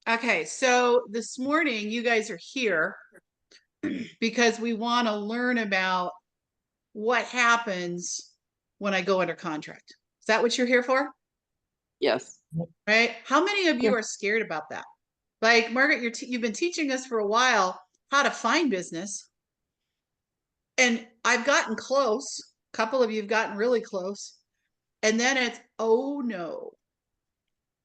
Okay, so this morning you guys are here because we want to learn about what happens when I go under contract. Is that what you're here for? Yes. Right? How many of Yeah. you are scared about that? Like Margaret, you've been teaching us for a while how to find business, and I've gotten close. A couple of you have gotten really close, and then it's oh no.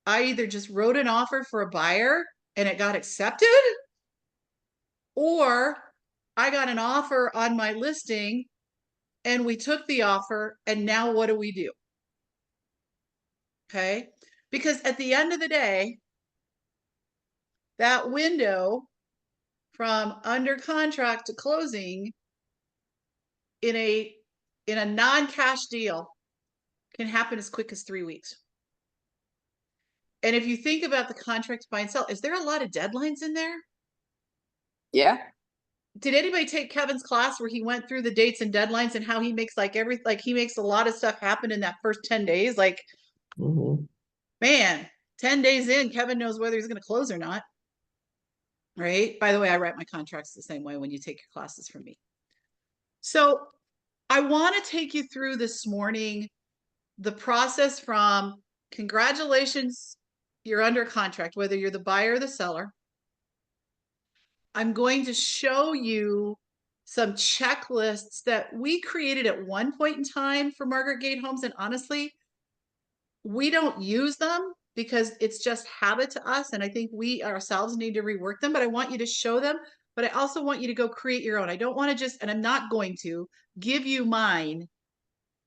I either just wrote an offer for a buyer and it got accepted, or I got an offer on my listing and we took the offer and now what do we do? Okay. Because at the end of the day, that window from under contract to closing in a non-cash deal can happen as quick as 3 weeks. And if you think about the contract buy and sell, is there a lot of deadlines in there? Yeah. Did anybody take Kevin's class where he went through the dates and deadlines and how he makes he makes a lot of stuff happen in that first 10 days? Like, man, 10 days in, Kevin knows whether he's going to close or not. Right? By the way, I write my contracts the same way when you take your classes from me. So I want to take you through this morning the process from congratulations, you're under contract, whether you're the buyer or the seller. I'm going to show you some checklists that we created at one point in time for Margaret Gate Homes. And honestly, we don't use them because it's just habit to us. And I think we ourselves need to rework them, but I want you to show them. But I also want you to go create your own. I don't want to just, and I'm not going to give you mine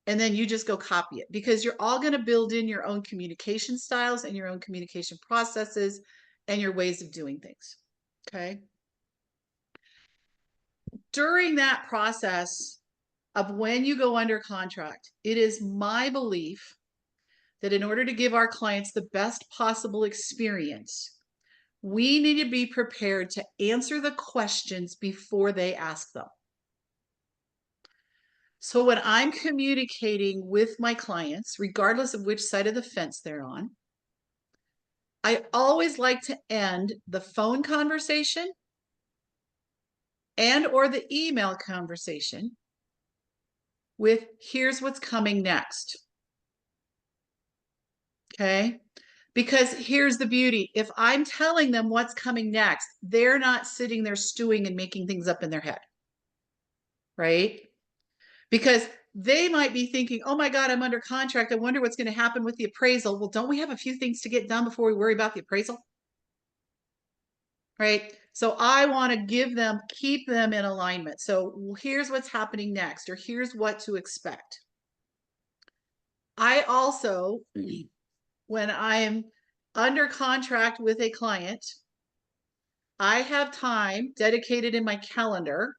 and then you just go copy it, because you're all going to build in your own communication styles and your own communication processes and your ways of doing things. Okay. During that process of when you go under contract, it is my belief that in order to give our clients the best possible experience, we need to be prepared to answer the questions before they ask them. So when I'm communicating with my clients, regardless of which side of the fence they're on, I always like to end the phone conversation and or the email conversation with here's what's coming next. Okay. Because here's the beauty. If I'm telling them what's coming next, they're not sitting there stewing and making things up in their head. Right? Because they might be thinking, oh my God, I'm under contract. I wonder what's going to happen with the appraisal. Well, don't we have a few things to get done before we worry about the appraisal? Right? So I want to keep them in alignment. So here's what's happening next, or here's what to expect. I also, when I'm under contract with a client, I have time dedicated in my calendar.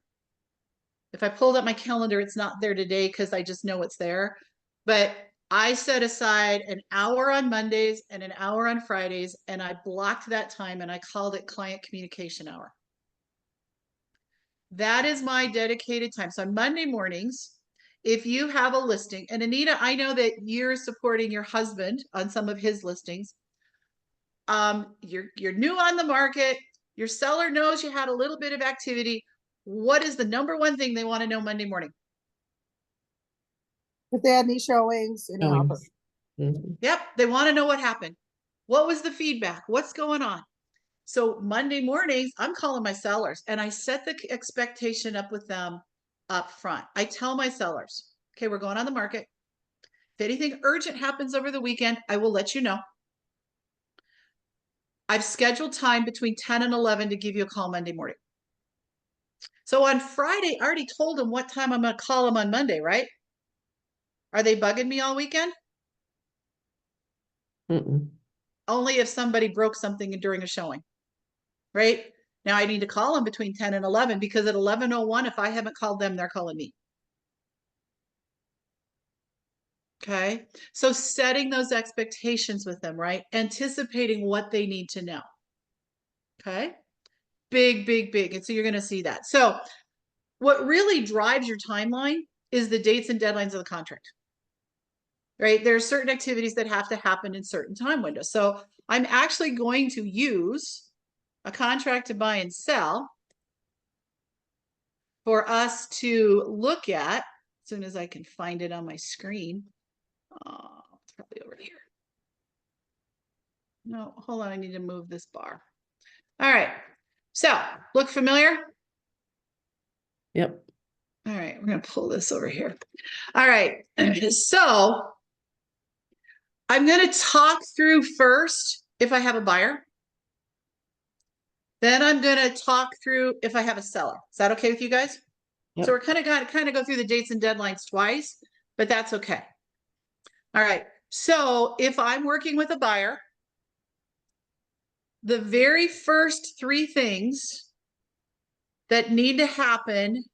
If I pulled up my calendar, it's not there today because I just know it's there. But I set aside an hour on Mondays and an hour on Fridays, and I blocked that time and I called it client communication hour. That is my dedicated time. So on Monday mornings, if you have a listing, and Anita, I know that you're supporting your husband on some of his listings. You're new on the market. Your seller knows you had a little bit of activity. What is the number one thing they want to know Monday morning? If they had any showings, any offers. Yep, they want to know what happened. What was the feedback? What's going on? So Monday mornings, I'm calling my sellers and I set the expectation up with them up front. I tell my sellers, okay, we're going on the market. If anything urgent happens over the weekend, I will let you know. I've scheduled time between 10 and 11 to give you a call Monday morning. So on Friday, I already told them what time I'm going to call them on Monday, right? Are they bugging me all weekend? Only if somebody broke something during a showing, right? Now I need to call them between 10 and 11 because at 11:01, if I haven't called them, they're calling me. Okay. So setting those expectations with them, right? Anticipating what they need to know. Okay. Big, big, big. And so you're going to see that. So what really drives your timeline is the dates and deadlines of the contract, right? There are certain activities that have to happen in certain time windows. So I'm actually going to use a contract to buy and sell for us to look at as soon as I can find it on my screen. It's probably over here. No, hold on. I need to move this bar. All right. So look familiar? Yep. All right. We're going to pull this over here. All right. So I'm going to talk through first if I have a buyer. Then I'm going to talk through if I have a seller. Is that okay with you guys? Yep. So we're kind of go through the dates and deadlines twice, but that's okay. All right. So if I'm working with a buyer, the very first three things that need to happen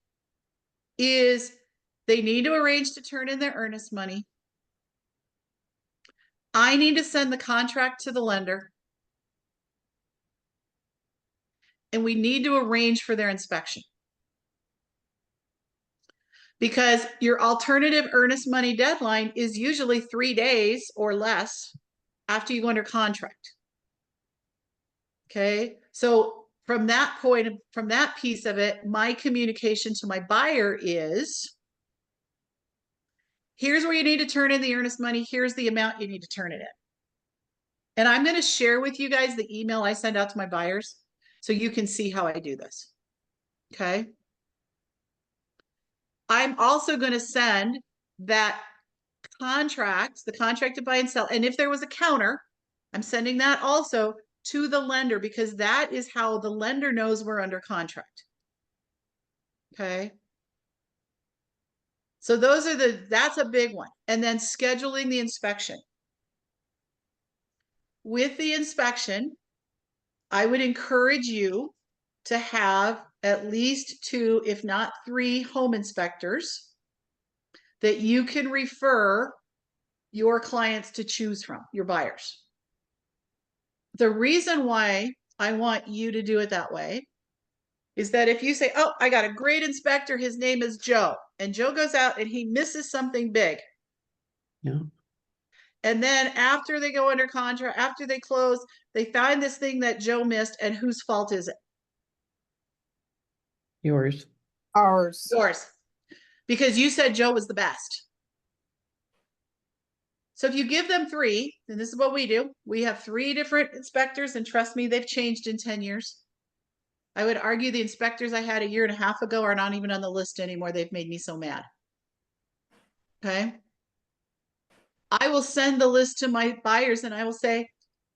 is they need to arrange to turn in their earnest money. I need to send the contract to the lender. And we need to arrange for their inspection. Because your alternative earnest money deadline is usually 3 days or less after you go under contract. Okay, so from that point, from that piece of it, my communication to my buyer is, here's where you need to turn in the earnest money. Here's the amount you need to turn it in. And I'm going to share with you guys the email I send out to my buyers so you can see how I do this. Okay. I'm also going to send that contract, the contract to buy and sell. And if there was a counter, I'm sending that also to the lender because that is how the lender knows we're under contract. Okay. So those are that's a big one. And then scheduling the inspection. With the inspection, I would encourage you to have at least 2, if not 3 home inspectors that you can refer your clients to choose from, your buyers. The reason why I want you to do it that way is that if you say, oh, I got a great inspector, his name is Joe, and Joe goes out and he misses something big. Yeah. And then after they go under contract, after they close, they find this thing that Joe missed, and whose fault is it? Yours. Ours. Yours. Because you said Joe was the best. So if you give them 3, and this is what we do, we have 3 different inspectors, and trust me, they've changed in 10 years. I would argue the inspectors I had a year and a half ago are not even on the list anymore. They've made me so mad. Okay. I will send the list to my buyers and I will say,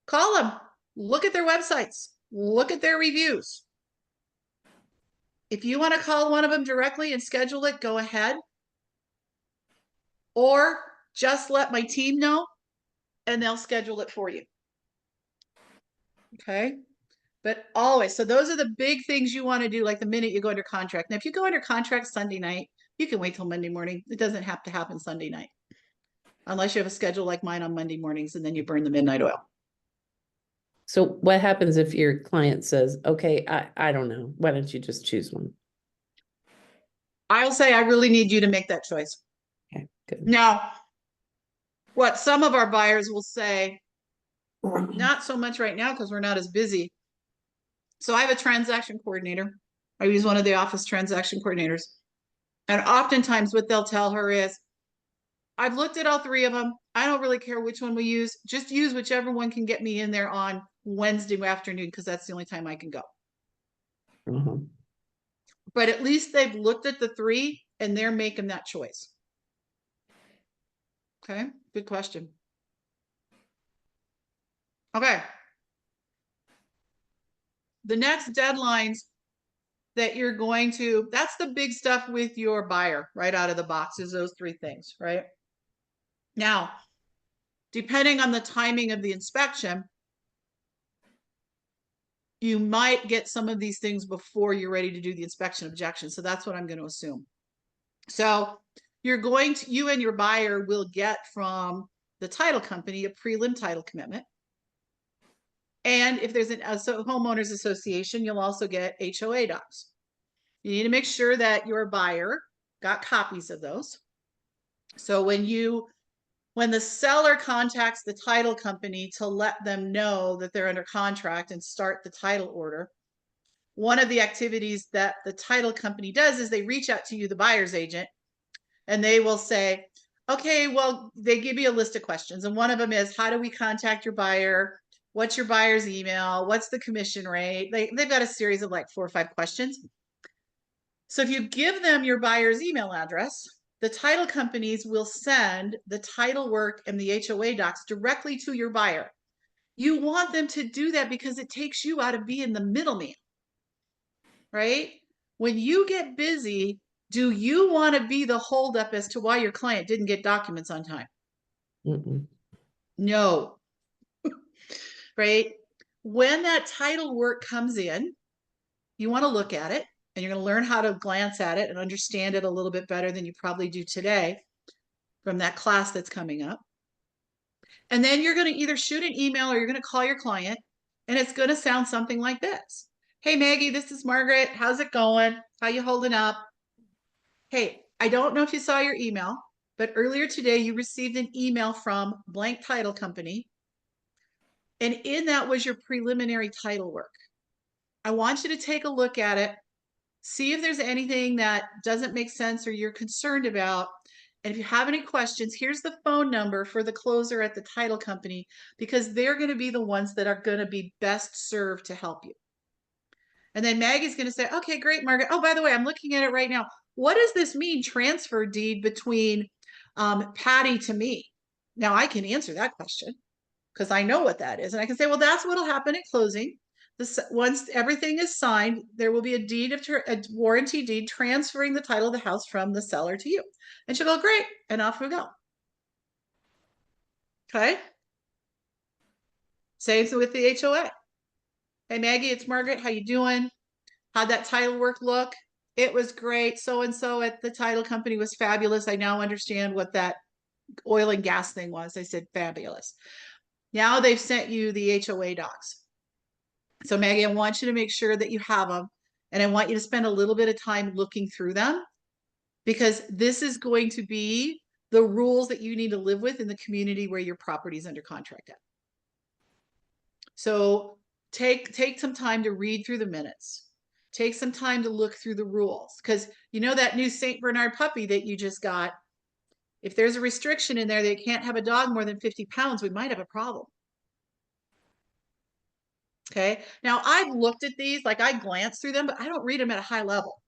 call them, look at their websites, look at their reviews. If you want to call one of them directly and schedule it, go ahead. Or just let my team know and they'll schedule it for you. Okay. But always, so those are the big things you want to do, like the minute you go under contract. Now, if you go under contract Sunday night, you can wait till Monday morning. It doesn't have to happen Sunday night. Unless you have a schedule like mine on Monday mornings and then you burn the midnight oil. So what happens if your client says, okay, I don't know. Why don't you just choose one? I'll say, I really need you to make that choice. Okay, good. Now, what some of our buyers will say, not so much right now because we're not as busy. So I have a transaction coordinator. I use one of the office transaction coordinators. And oftentimes what they'll tell her is, I've looked at all 3 of them. I don't really care which one we use. Just use whichever one can get me in there on Wednesday afternoon because that's the only time I can go. Uh-huh. But at least they've looked at the 3 and they're making that choice. Okay, good question. Okay. The next deadlines that you're going to, that's the big stuff with your buyer right out of the box is those 3 things, right? Now, depending on the timing of the inspection, you might get some of these things before you're ready to do the inspection objection. So that's what I'm going to assume. So you're going to, you and your buyer will get from the title company a prelim title commitment. And if there's a homeowners association, you'll also get HOA docs. You need to make sure that your buyer got copies of those. So when when the seller contacts the title company to let them know that they're under contract and start the title order, one of the activities that the title company does is they reach out to you, the buyer's agent, and they will say, okay, well, they give you a list of questions. And one of them is, how do we contact your buyer? What's your buyer's email? What's the commission rate? They've got a series of like 4 or 5 questions. So if you give them your buyer's email address, the title companies will send the title work and the HOA docs directly to your buyer. You want them to do that because it takes you out of being the middleman, right? When you get busy, do you want to be the holdup as to why your client didn't get documents on time? Mm-mm. No. Right? When that title work comes in, you want to look at it and you're going to learn how to glance at it and understand it a little bit better than you probably do today from that class that's coming up. And then you're going to either shoot an email or you're going to call your client, and it's going to sound something like this. Hey, Maggie, this is Margaret. How's it going? How you holding up? Hey, I don't know if you saw your email, but earlier today you received an email from blank title company. And in that was your preliminary title work. I want you to take a look at it, see if there's anything that doesn't make sense or you're concerned about. And if you have any questions, here's the phone number for the closer at the title company, because they're going to be the ones that are going to be best served to help you. And then Maggie's going to say, okay, great, Margaret. Oh, by the way, I'm looking at it right now. What does this mean, transfer deed between Patty to me? Now I can answer that question because I know what that is. And I can say, well, that's what'll happen at closing. Once everything is signed, there will be a warranty deed transferring the title of the house from the seller to you. And she'll go, great. And off we go. Okay. Same with the HOA. Hey, Maggie, it's Margaret. How you doing? How'd that title work look? It was great. So-and-so at the title company was fabulous. I now understand what that oil and gas thing was. I said, fabulous. Now they've sent you the HOA docs. So Maggie, I want you to make sure that you have them. And I want you to spend a little bit of time looking through them, because this is going to be the rules that you need to live with in the community where your property is under contract at. So take some time to read through the minutes. Take some time to look through the rules, because you know that new St. Bernard puppy that you just got, if there's a restriction in there, they can't have a dog more than 50 pounds, we might have a problem. Okay. Now I've looked at these, like I glance through them, but I don't read them at a high level.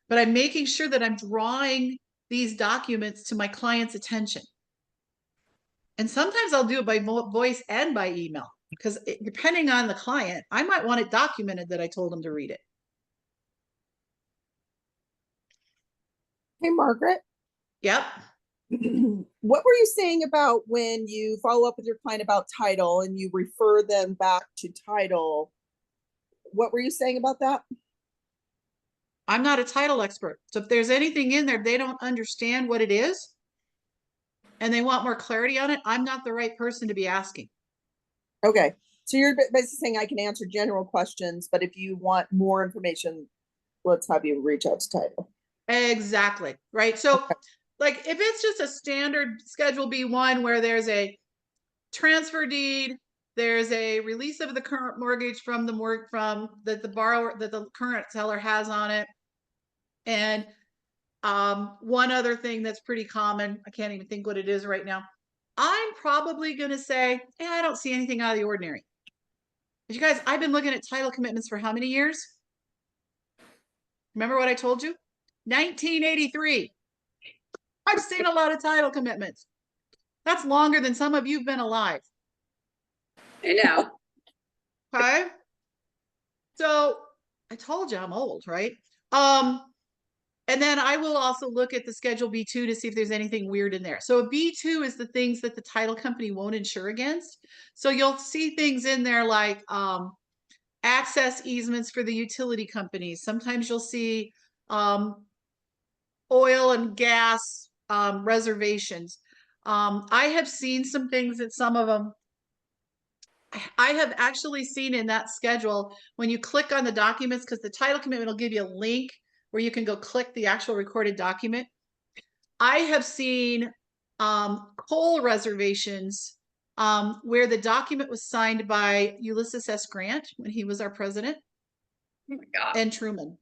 But I'm making sure that I'm drawing these documents to my client's attention. And sometimes I'll do it by voice and by email, because depending on the client, I might want it documented that I told them to read it. Hey, Margaret. Yep. What were you saying about when you follow up with your client about title and you refer them back to title? What were you saying about that? I'm not a title expert. So if there's anything in there they don't understand what it is and they want more clarity on it, I'm not the right person to be asking. Okay. So you're basically saying I can answer general questions, but if you want more information, let's have you reach out to title. Exactly. Right. So Okay. like if it's just a standard Schedule B1 where there's a transfer deed, there's a release of the current mortgage from the borrower that the current seller has on it. And one other thing that's pretty common, I can't even think what it is right now. I'm probably going to say, yeah, I don't see anything out of the ordinary. But you guys, I've been looking at title commitments for how many years? Remember what I told you? 1983. I've seen a lot of title commitments. That's longer than some of you've been alive. I know. Okay. So I told you I'm old, right? And then I will also look at the Schedule B2 to see if there's anything weird in there. So a B2 is the things that the title company won't insure against. So you'll see things in there like access easements for the utility companies. Sometimes you'll see oil and gas reservations. I have seen some things that some of them, I have actually seen in that schedule when you click on the documents, because the title commitment will give you a link where you can go click the actual recorded document. I have seen coal reservations, where the document was signed by Ulysses S. Grant when he was our president, Oh my God. and Truman.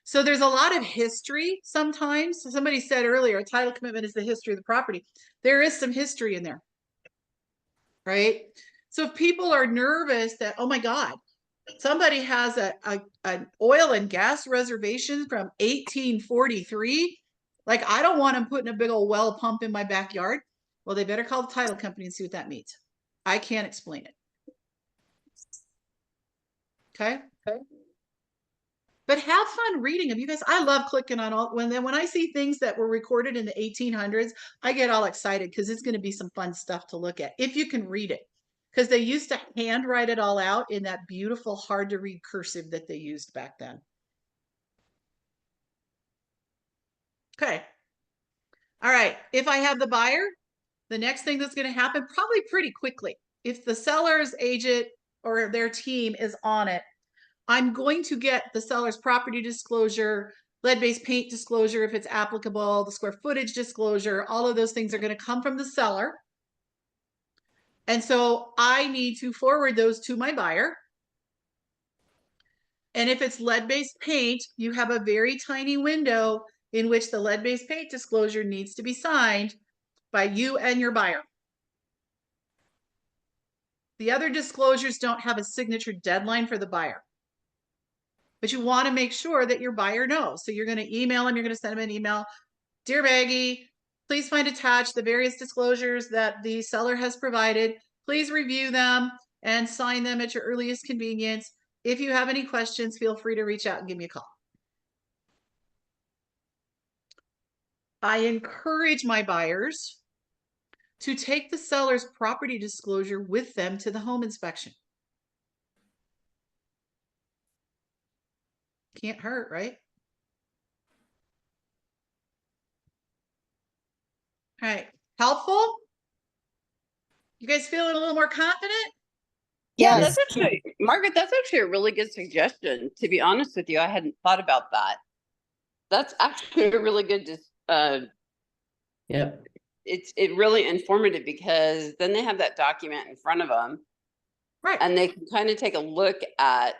So there's a lot of history sometimes. Somebody said earlier, a title commitment is the history of the property. There is some history in there, right? So if people are nervous that, oh my God, somebody has an oil and gas reservation from 1843, like I don't want them putting a big old well pump in my backyard. Well, they better call the title company and see what that means. I can't explain it. Okay. But have fun reading them. You guys, I love clicking on all when I see things that were recorded in the 1800s, I get all excited because it's going to be some fun stuff to look at if you can read it. Because they used to handwrite it all out in that beautiful, hard to read cursive that they used back then. Okay. All right. If I have the buyer, the next thing that's going to happen probably pretty quickly, if the seller's agent or their team is on it, I'm going to get the seller's property disclosure, lead-based paint disclosure if it's applicable, the square footage disclosure, all of those things are going to come from the seller. And so I need to forward those to my buyer. And if it's lead-based paint, you have a very tiny window in which the lead-based paint disclosure needs to be signed by you and your buyer. The other disclosures don't have a signature deadline for the buyer. But you want to make sure that your buyer knows. So you're going to email them, you're going to send them an email. Dear Maggie, please find attached the various disclosures that the seller has provided. Please review them and sign them at your earliest convenience. If you have any questions, feel free to reach out and give me a call. I encourage my buyers to take the seller's property disclosure with them to the home inspection. Can't hurt, right? All right. Helpful? You guys feeling a little more confident? Yeah, Yes. that's actually, Margaret, that's actually a really good suggestion. To be honest with you, I hadn't thought about that. That's actually a really good, Yep. it's really informative because then they have that document in front of them. Right. And they can kind of take a look at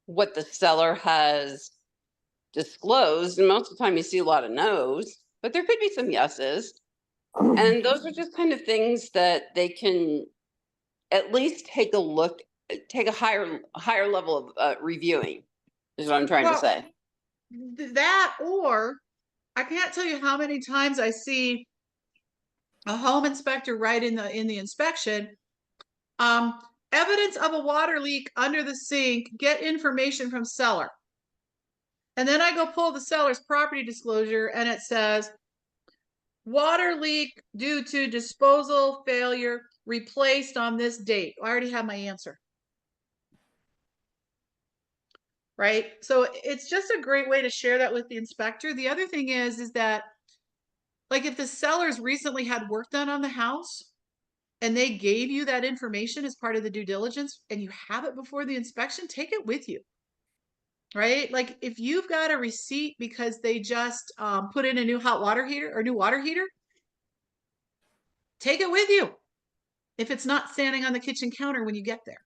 what the seller has disclosed. And most of the time you see a lot of no's, but there could be some yeses. And those are just kind of things that they can at least take a look, take a higher level of reviewing is what I'm trying to say. That, or I can't tell you how many times I see a home inspector write in the inspection, evidence of a water leak under the sink, get information from seller. And then I go pull the seller's property disclosure and it says, water leak due to disposal failure replaced on this date. I already have my answer. Right? So it's just a great way to share that with the inspector. The other thing is that, like, if the sellers recently had work done on the house and they gave you that information as part of the due diligence and you have it before the inspection, take it with you. Right? Like if you've got a receipt because they just put in a new hot water heater or new water heater, take it with you if it's not standing on the kitchen counter when you get there.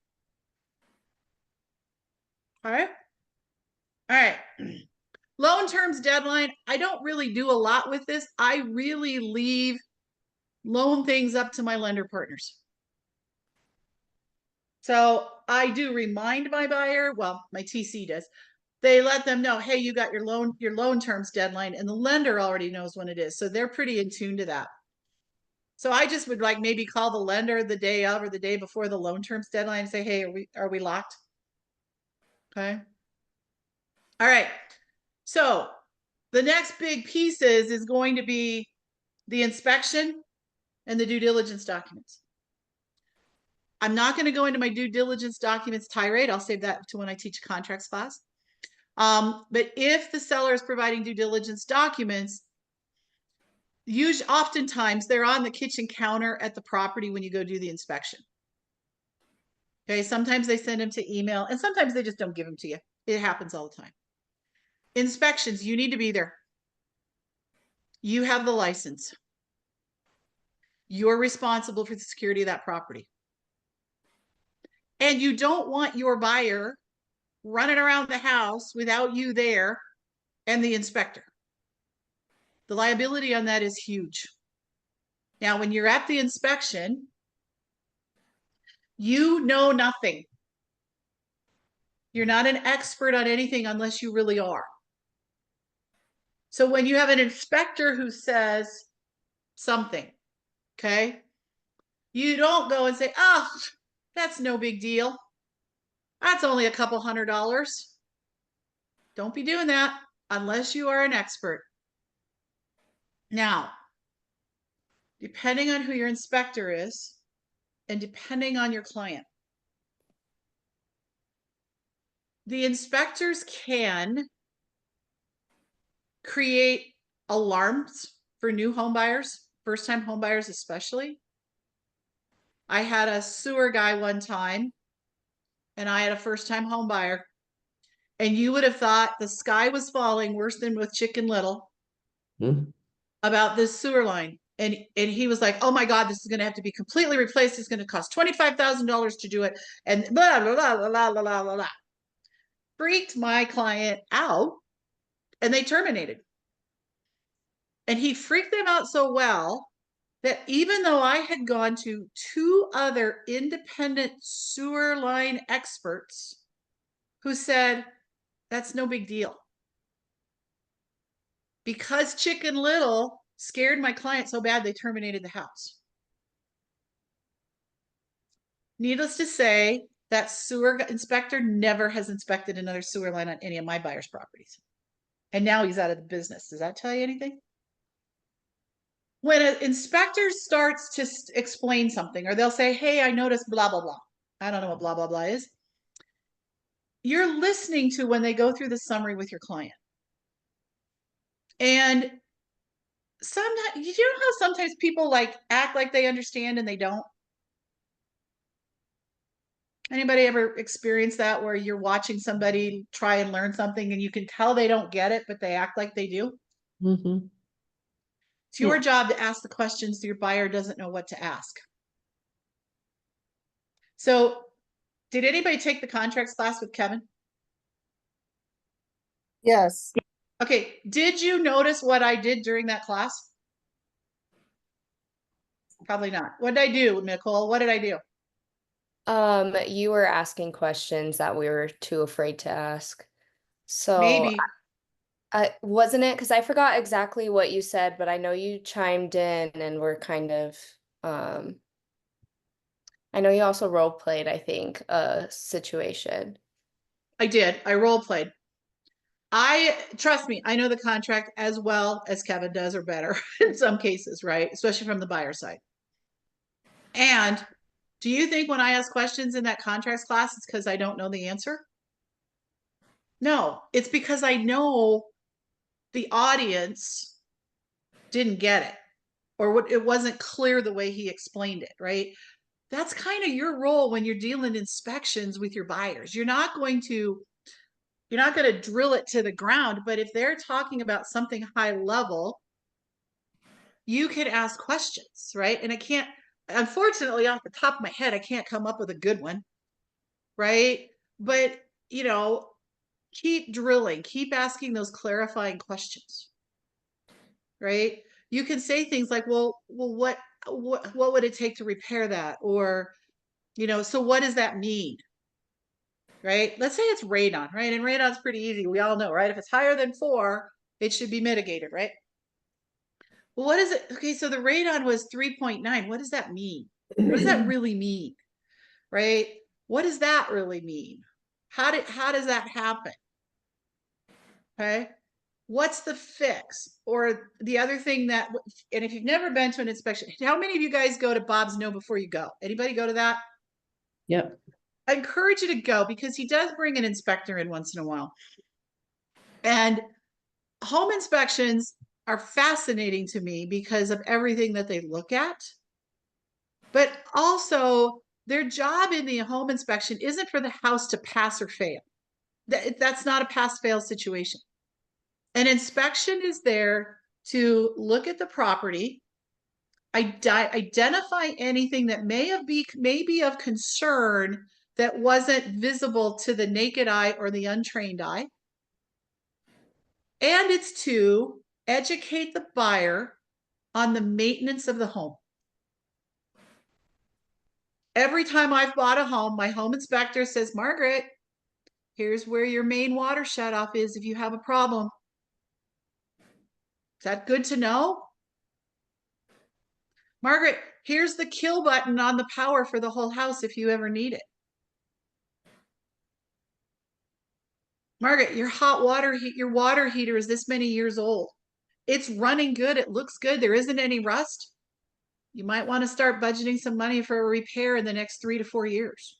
All right. All right. Loan terms deadline. I don't really do a lot with this. I really leave loan things up to my lender partners. So I do remind my buyer, well, my TC does. They let them know, hey, you got your loan terms deadline, and the lender already knows when it is. So they're pretty in tune to that. So I just would like maybe call the lender the day of or the day before the loan terms deadline and say, hey, are we locked? Okay. All right. So the next big pieces is going to be the inspection and the due diligence documents. I'm not going to go into my due diligence documents tirade. I'll save that to when I teach a contracts class. But if the seller is providing due diligence documents, oftentimes they're on the kitchen counter at the property when you go do the inspection. Okay, sometimes they send them to email and sometimes they just don't give them to you. It happens all the time. Inspections, you need to be there. You have the license. You're responsible for the security of that property. And you don't want your buyer running around the house without you there and the inspector. The liability on that is huge. Now, when you're at the inspection, you know nothing. You're not an expert on anything unless you really are. So when you have an inspector who says something, okay, you don't go and say, oh, that's no big deal. That's only a couple $100. Don't be doing that unless you are an expert. Now, depending on who your inspector is and depending on your client, the inspectors can create alarms for new home buyers, first-time home buyers especially. I had a sewer guy one time, and I had a first-time home buyer, and you would have thought the sky was falling worse than with Chicken Little about this sewer line. And he was like, oh my God, this is going to have to be completely replaced. It's going to cost $25,000 to do it. And blah, blah, blah, blah, blah, blah, blah. Freaked my client out, and they terminated. And he freaked them out so well that even though I had gone to 2 other independent sewer line experts who said, that's no big deal. Because Chicken Little scared my client so bad, they terminated the house. Needless to say, that sewer inspector never has inspected another sewer line on any of my buyers' properties. And now he's out of the business. Does that tell you anything? When an inspector starts to explain something, or they'll say, hey, I noticed blah, blah, blah. I don't know what blah, blah, blah is. You're listening to when they go through the summary with your client. And sometimes, you know how sometimes people like act like they understand and they don't? Anybody ever experienced that where you're watching somebody try and learn something and you can tell they don't get it, but they act like they do? Mm-hmm. It's your job to ask the questions your buyer doesn't know what to ask. So, did anybody take the contracts class with Kevin? Yes. Okay, did you notice what I did during that class? Probably not. What did I do, Nicole? What did I do? You were asking questions that we were too afraid to ask. So Maybe. wasn't it? Because I forgot exactly what you said, but I know you chimed in and were kind of, I know you also role played, I think, a situation. I did. I role played. Trust me, I know the contract as well as Kevin does, or better in some cases, right? Especially from the buyer side. And do you think when I ask questions in that contracts class, it's because I don't know the answer? No, it's because I know the audience didn't get it, or it wasn't clear the way he explained it, right? That's kind of your role when you're dealing inspections with your buyers. You're not going to drill it to the ground, but if they're talking about something high level, you can ask questions, right? And unfortunately, off the top of my head, I can't come up with a good one, right? But, keep drilling, keep asking those clarifying questions, right? You can say things like, well, what would it take to repair that? Or, so what does that mean? Right? Let's say it's radon, right? And radon's pretty easy. We all know, right? If it's higher than 4, it should be mitigated, right? Well, what is it? Okay, so the radon was 3.9. What does that mean? What does that really mean? Right? What does that really mean? How does that happen? Okay. What's the fix? Or the other thing and if you've never been to an inspection, how many of you guys go to Bob's Know Before You Go? Anybody go to that? Yep. I encourage you to go because he does bring an inspector in once in a while. And home inspections are fascinating to me because of everything that they look at. But also, their job in the home inspection isn't for the house to pass or fail. That's not a pass-fail situation. An inspection is there to look at the property, Identify anything that may be of concern that wasn't visible to the naked eye or the untrained eye. And it's to educate the buyer on the maintenance of the home. Every time I've bought a home, my home inspector says, Margaret, here's where your main water shutoff is if you have a problem. Is that good to know? Margaret, here's the kill button on the power for the whole house if you ever need it. Margaret, your your water heater is this many years old. It's running good. It looks good. There isn't any rust. You might want to start budgeting some money for a repair in the next 3 to 4 years.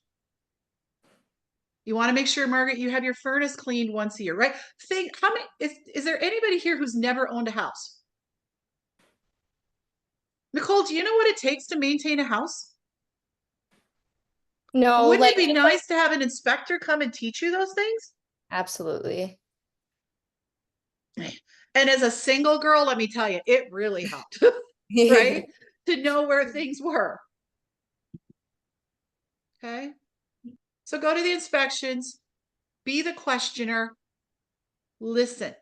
You want to make sure, Margaret, you have your furnace cleaned once a year, right? Think, how many, is there anybody here who's never owned a house? Nicole, do you know what it takes to maintain a house? No, Wouldn't like it be nice to have an inspector come and teach you those things? absolutely. And as a single girl, let me tell you, it really helped, right? To know where things were. Okay. So go to the inspections, be the questioner, listen.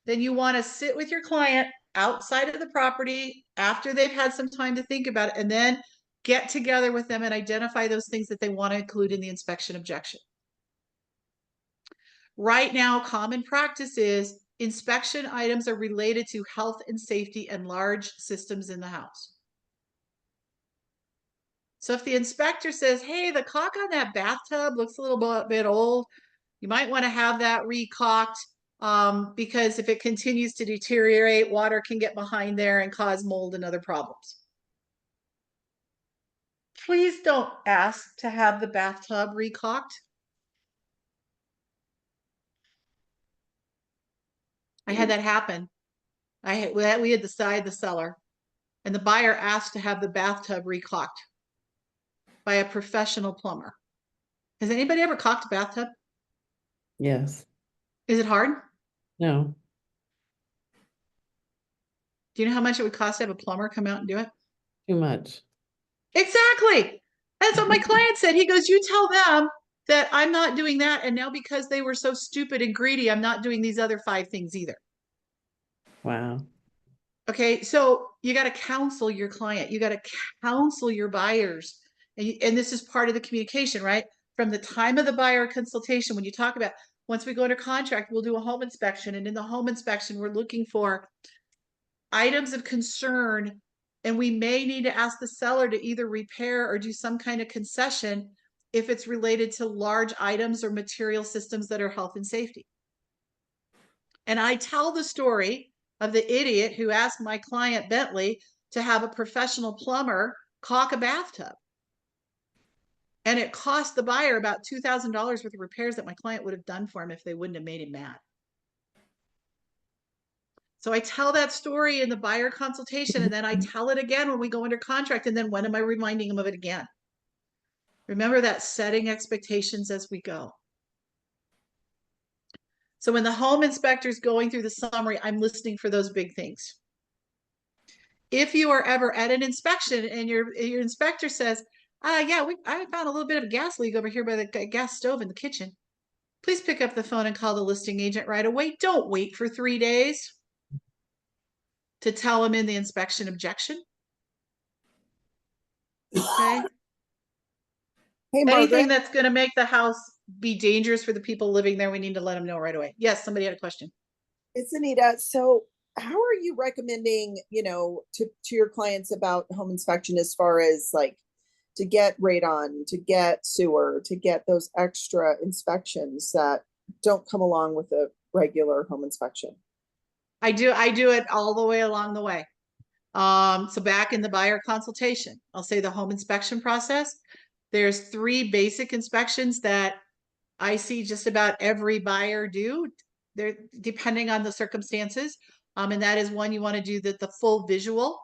Then you want to sit with your client outside of the property after they've had some time to think about it, and then get together with them and identify those things that they want to include in the inspection objection. Right now, common practice is inspection items are related to health and safety and large systems in the house. So if the inspector says, hey, the caulk on that bathtub looks a little bit old, you might want to have that re-caulked because if it continues to deteriorate, water can get behind there and cause mold and other problems. Please don't ask to have the bathtub re-caulked. I had that happen. We had the cellar, and the buyer asked to have the bathtub re-caulked by a professional plumber. Has anybody ever caulked a bathtub? Yes. Is it hard? No. Do you know how much it would cost to have a plumber come out and do it? Too much. Exactly. That's what my client said. He goes, you tell them that I'm not doing that. And now because they were so stupid and greedy, I'm not doing these other 5 things either. Wow. Okay. So you got to counsel your client. You got to counsel your buyers. And this is part of the communication, right? From the time of the buyer consultation, when you talk about, once we go under contract, we'll do a home inspection. And in the home inspection, we're looking for items of concern, and we may need to ask the seller to either repair or do some kind of concession if it's related to large items or material systems that are health and safety. And I tell the story of the idiot who asked my client Bentley to have a professional plumber caulk a bathtub. And it cost the buyer about $2,000 worth of repairs that my client would have done for him if they wouldn't have made him mad. So I tell that story in the buyer consultation, and then I tell it again when we go under contract. And then when am I reminding them of it again? Remember that, setting expectations as we go. So when the home inspector is going through the summary, I'm listening for those big things. If you are ever at an inspection and your inspector says, yeah, I found a little bit of a gas leak over here by the gas stove in the kitchen, please pick up the phone and call the listing agent right away. Don't wait for 3 days to tell them in the inspection objection. Okay. Hey, Anything Margaret, that's going to make the house be dangerous for the people living there, we need to let them know right away. Yes, somebody had a question. it's Anita. So how are you recommending, to your clients about home inspection as far as like to get radon, to get sewer, to get those extra inspections that don't come along with a regular home inspection? I do it all the way along the way. So back in the buyer consultation, I'll say the home inspection process, there's 3 basic inspections that I see just about every buyer do. They're depending on the circumstances. And that is one, you want to do the full visual,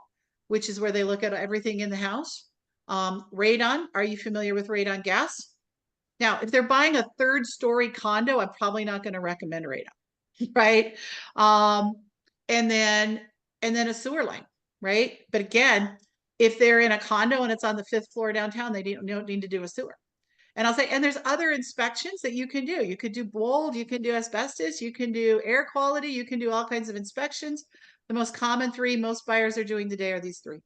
which is where they look at everything in the house. Radon, are you familiar with radon gas? Now, if they're buying a 3rd-story condo, I'm probably not going to recommend radon, right? And then a sewer line. right? But again, if they're in a condo and it's on the 5th floor downtown, they don't need to do a sewer. And I'll say, and there's other inspections that you can do. You could do mold, you can do asbestos, you can do air quality, you can do all kinds of inspections. The most common 3 most buyers are doing today are these 3.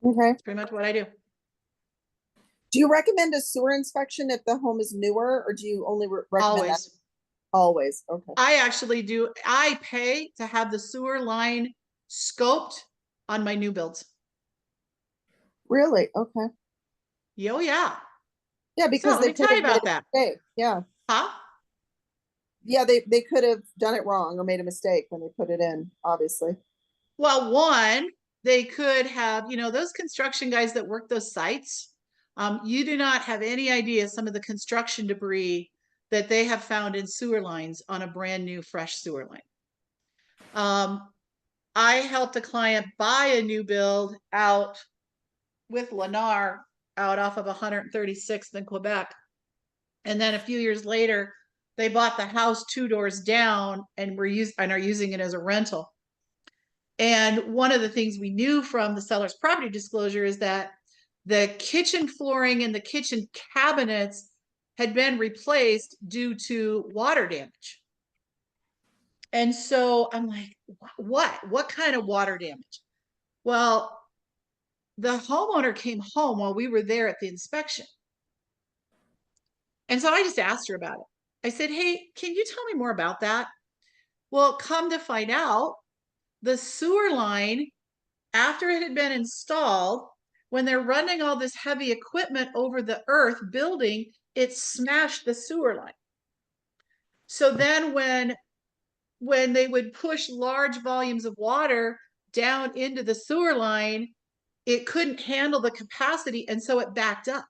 Okay. That's pretty much what I do. Do you recommend a sewer inspection if the home is newer, or do you only recommend that? Always. Always. Okay. I actually do. I pay to have the sewer line scoped on my new builds. Really? Okay. Oh, yeah. Yeah, So because let they me could tell you have made about a that. mistake. Yeah. Huh? Yeah, they could have done it wrong or made a mistake when they put it in, obviously. Well, one, they could have, those construction guys that work those sites, you do not have any idea some of the construction debris that they have found in sewer lines on a brand new fresh sewer line. I helped a client buy a new build out with Lennar out off of 136th in Quebec. And then a few years later, they bought the house 2 doors down and are using it as a rental. And one of the things we knew from the seller's property disclosure is that the kitchen flooring and the kitchen cabinets had been replaced due to water damage. And so I'm like, what kind of water damage? Well, the homeowner came home while we were there at the inspection. And so I just asked her about it. I said, hey, can you tell me more about that? Well, come to find out, the sewer line, after it had been installed, when they're running all this heavy equipment over the earth building, it smashed the sewer line. So then when they would push large volumes of water down into the sewer line, it couldn't handle the capacity, and so it backed up.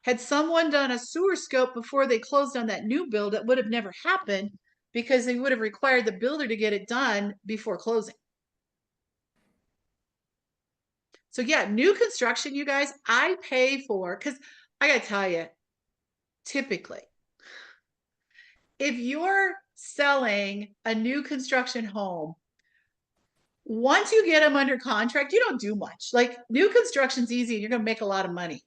Had someone done a sewer scope before they closed on that new build, it would have never happened because they would have required the builder to get it done before closing. So yeah, new construction, you guys, I pay for, because I gotta tell you, typically, if you're selling a new construction home, once you get them under contract, you don't do much. Like new construction's easy and you're gonna make a lot of money.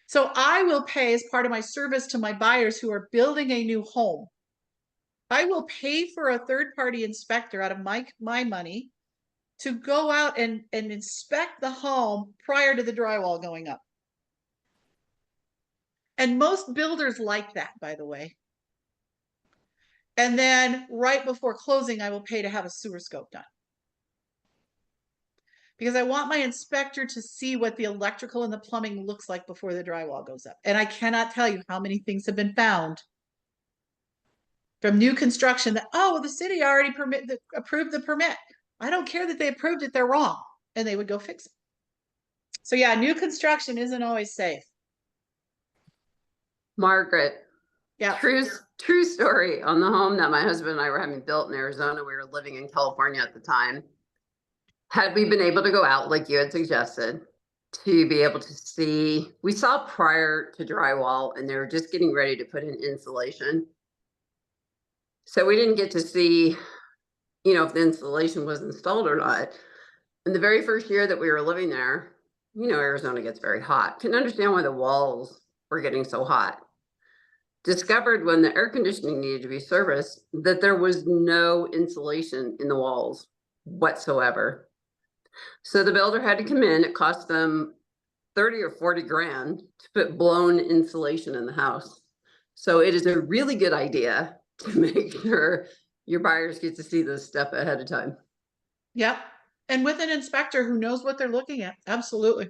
So I will pay as part of my service to my buyers who are building a new home. I will pay for a third-party inspector out of my money to go out and inspect the home prior to the drywall going up. And most builders like that, by the way. And then right before closing, I will pay to have a sewer scope done. Because I want my inspector to see what the electrical and the plumbing looks like before the drywall goes up. And I cannot tell you how many things have been found from new construction that, oh, the city already approved the permit. I don't care that they approved it, they're wrong. And they would go fix it. So yeah, new construction isn't always safe. Margaret, Yeah. true story on the home that my husband and I were having built in Arizona. We were living in California at the time. Had we been able to go out like you had suggested to be able to see, we saw prior to drywall and they were just getting ready to put in insulation. So we didn't get to see, if the insulation was installed or not. And the very first year that we were living there, Arizona gets very hot. Couldn't understand why the walls were getting so hot. Discovered when the air conditioning needed to be serviced that there was no insulation in the walls whatsoever. So the builder had to come in. It cost them 30 or 40 grand to put blown insulation in the house. So it is a really good idea to make sure your buyers get to see this stuff ahead of time. Yep. And with an inspector who knows what they're looking at. Absolutely.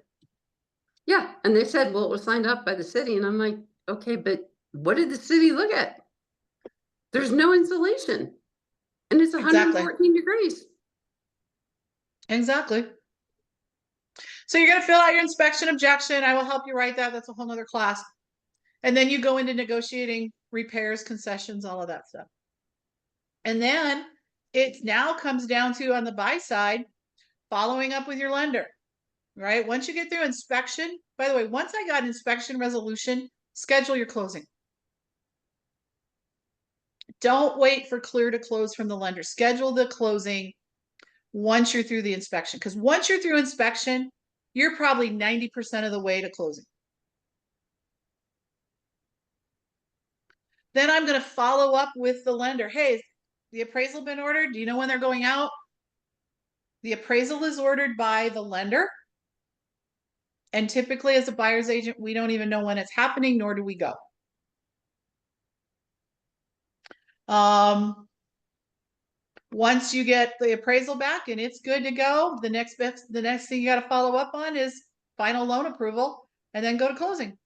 Yeah. And they said, well, it was signed up by the city. And I'm like, okay, but what did the city look at? There's no insulation. And it's 114 degrees. Exactly. So you're going to fill out your inspection objection. I will help you write that. That's a whole nother class. And then you go into negotiating repairs, concessions, all of that stuff. And then it now comes down to, on the buy side, following up with your lender, right? Once you get through inspection, by the way, once I got inspection resolution, schedule your closing. Don't wait for clear to close from the lender. Schedule the closing once you're through the inspection. Because once you're through inspection, you're probably 90% of the way to closing. Then I'm going to follow up with the lender. Hey, the appraisal been ordered? Do you know when they're going out? The appraisal is ordered by the lender. And typically as a buyer's agent, we don't even know when it's happening, nor do we go. Once you get the appraisal back and it's good to go, the next thing you got to follow up on is final loan approval and then go to closing.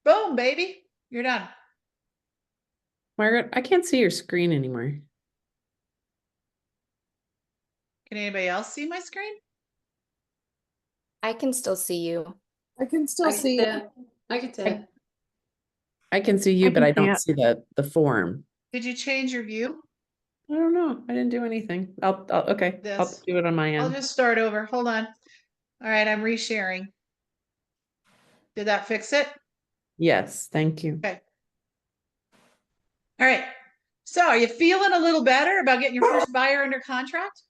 Boom, baby, you're done. Margaret, I can't see your screen anymore. Can anybody else see my screen? I can still see you. I can still see it. I could tell. I can see you, but I don't see the form. Did you change your view? I don't know. I didn't do anything. Okay. I'll This. do it on my I'll end. just start over. Hold on. All right, I'm resharing. Did that fix it? Yes, thank you. Okay. All right. So are you feeling a little better about getting your first buyer under contract?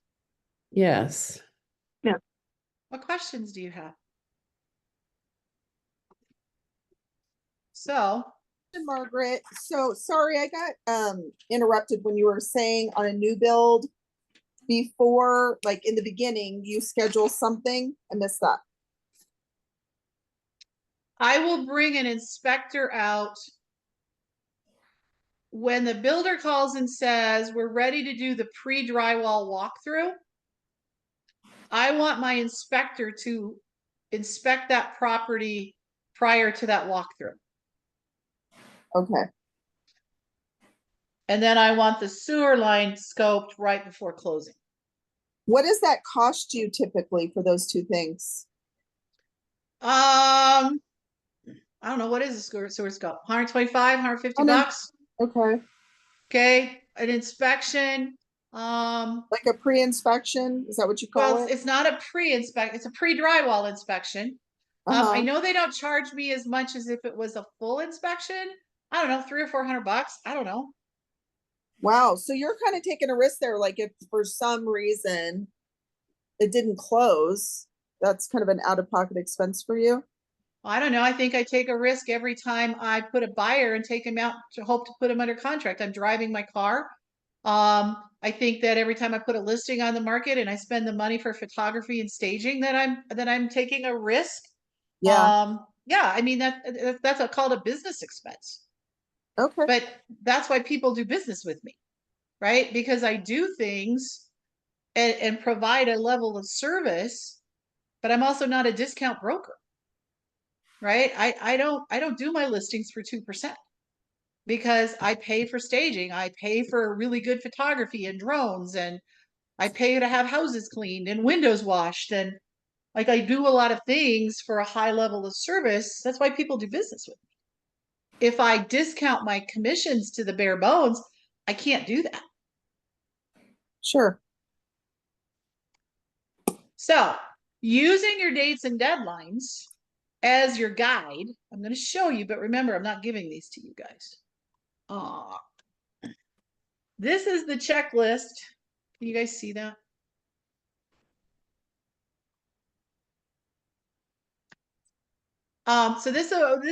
Yes. What questions do you have? So, Margaret, so sorry, I got interrupted when you were saying on a new build before, like in the beginning, you schedule something. I missed that. I will bring an inspector out when the builder calls and says, we're ready to do the pre-drywall walkthrough. I want my inspector to inspect that property prior to that walkthrough. Okay. And then I want the sewer line scoped right before closing. What does that cost you typically for those two things? I don't know, what is the sewer scope? 125, 150 Oh, no. bucks? Okay. Okay, an inspection. Like a pre-inspection? Is that what you call Well, it? it's not a pre-inspection, it's a pre-drywall inspection. I know they don't charge me as much as if it was a full inspection. I don't know, 300 or 400 bucks. I don't know. Wow. So you're kind of taking a risk there. Like if for some reason it didn't close, that's kind of an out-of-pocket expense for you. I don't know. I think I take a risk every time I put a buyer and take him out to hope to put him under contract. I'm driving my car. I think that every time I put a listing on the market and I spend the money for photography and staging, that I'm taking a risk. Yeah. Yeah, I mean that's called a business expense. Okay. But that's why people do business with me, right? Because I do things and provide a level of service, but I'm also not a discount broker, right? I don't do my listings for 2% because I pay for staging, I pay for really good photography and drones, and I pay to have houses cleaned and windows washed, and like I do a lot of things for a high level of service. That's why people do business with me. If I discount my commissions to the bare bones, I can't do that. Sure. So using your dates and deadlines as your guide, I'm going to show you, but remember, I'm not giving these to you guys. This is the checklist. Can you guys see that? So this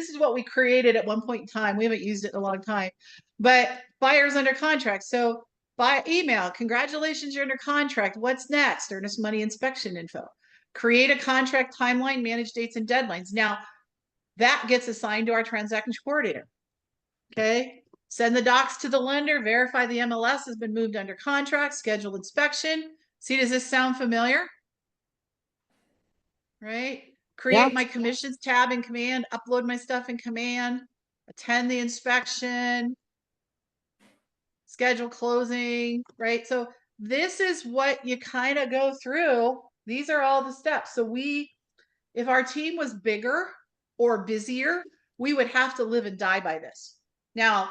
is what we created at one point in time. We haven't used it in a long time, but buyers under contract. So by email, congratulations, you're under contract. What's next? Earnest money inspection info. Create a contract timeline, manage dates and deadlines. Now that gets assigned to our transaction coordinator. Okay. Send the docs to the lender, verify the MLS has been moved under contract, schedule inspection. See, does this sound familiar? Right? Create my commissions tab in Command, upload my stuff in Command, attend the inspection, schedule closing, right? So this is what you kind of go through. These are all the steps. So if our team was bigger or busier, we would have to live and die by this. Now,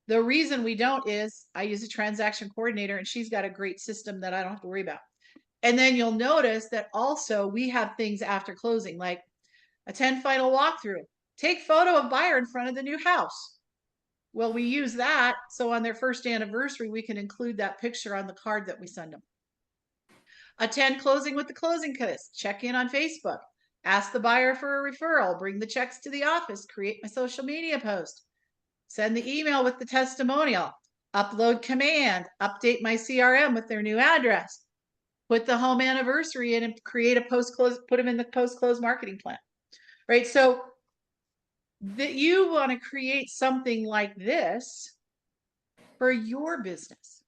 the reason we don't is I use a transaction coordinator and she's got a great system that I don't have to worry about. And then you'll notice that also we have things after closing, like attend final walkthrough, take photo of buyer in front of the new house, Well, we use that so on their first anniversary, we can include that picture on the card that we send them. Attend closing with the closing kiss. Check in on Facebook. Ask the buyer for a referral. Bring the checks to the office. Create my social media post. Send the email with the testimonial. Upload command. Update my CRM with their new address. Put the home anniversary in and create a post-close, put them in the post-close marketing plan. Right? So that you want to create something like this for your business.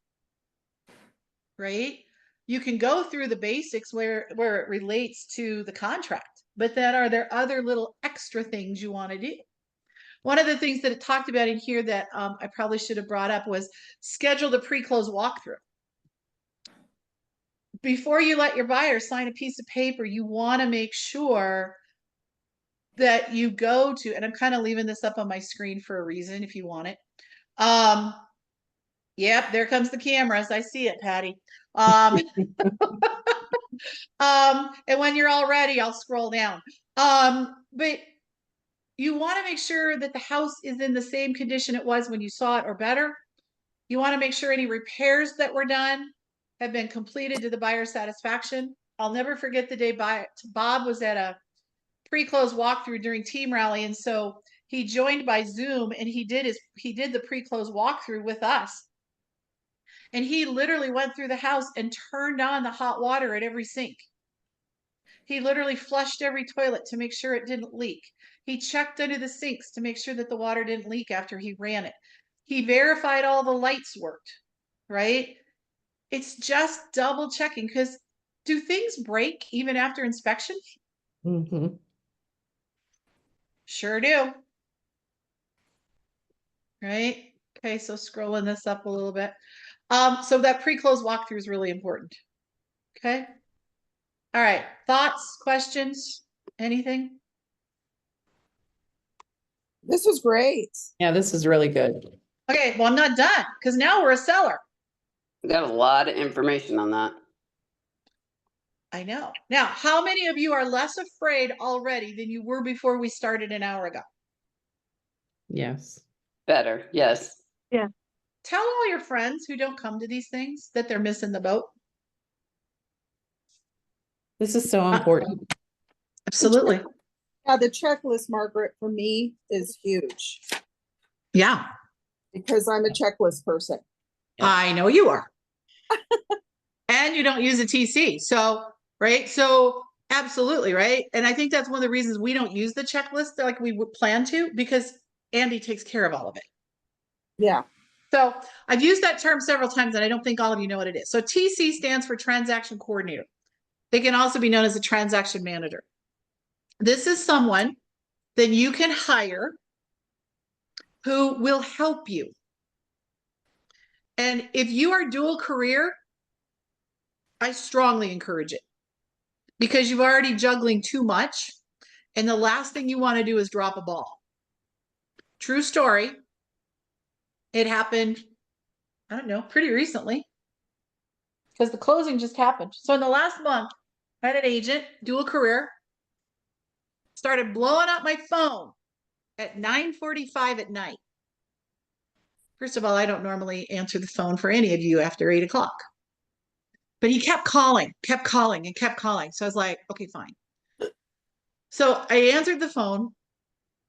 Right? You can go through the basics where it relates to the contract, but then are there other little extra things you want to do? One of the things that it talked about in here that I probably should have brought up was schedule the pre-close walkthrough. Before you let your buyer sign a piece of paper, you want to make sure that you go to, and I'm kind of leaving this up on my screen for a reason if you want it. Yep, there comes the cameras. I see it, Patty. And when you're all ready, I'll scroll down. But you want to make sure that the house is in the same condition it was when you saw it or better. You want to make sure any repairs that were done have been completed to the buyer's satisfaction. I'll never forget the day Bob was at a pre-close walkthrough during team rally. And so he joined by Zoom and he did the pre-close walkthrough with us. And he literally went through the house and turned on the hot water at every sink. He literally flushed every toilet to make sure it didn't leak. He checked under the sinks to make sure that the water didn't leak after he ran it. He verified all the lights worked, right? It's just double checking, because do things break even after inspection? Mm-hmm. Sure do. Right? Okay, so scrolling this up a little bit. So that pre-close walkthrough is really important. Okay. All right. Thoughts, questions, anything? This was great. Yeah, this is really good. Okay, well, I'm not done because now we're a seller. We got a lot of information on that. I know. Now, how many of you are less afraid already than you were before we started an hour ago? Yes. Better, yes. Tell all your friends who don't come to these things that they're missing the boat. This is so important. Absolutely. Yeah, the checklist, Margaret, for me is huge Yeah, because I'm a checklist person. I know you are. And you don't use a TC. So, right. So absolutely. Right. And I think that's one of the reasons we don't use the checklist like we would plan to, because Andy takes care of all of it. Yeah. So I've used that term several times and I don't think all of you know what it is. So TC stands for transaction coordinator. They can also be known as a transaction manager. This is someone that you can hire who will help you. And if you are dual career, I strongly encourage it, because you're already juggling too much. And the last thing you want to do is drop a ball. True story. It happened, I don't know, pretty recently, because the closing just happened. So in the last month, I had an agent, dual career, started blowing up my phone at 9:45 at night. First of all, I don't normally answer the phone for any of you after 8 o'clock. But he kept calling and kept calling. So I was like, okay, fine. So I answered the phone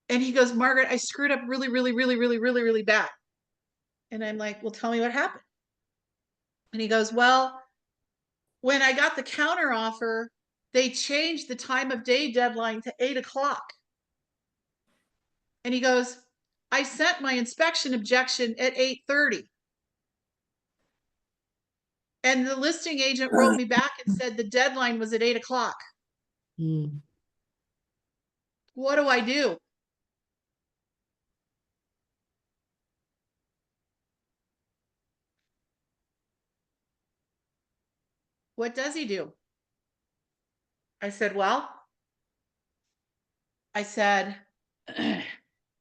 and he goes, Margaret, I screwed up really, really, really, really, really, really bad. And I'm like, well, tell me what happened. And he goes, well, when I got the counter offer, they changed the time of day deadline to 8 o'clock. And he goes, I sent my inspection objection at 8:30. And the listing agent wrote me back and said the deadline was at 8 o'clock. Mm. What do I do? What does he do? I said, well,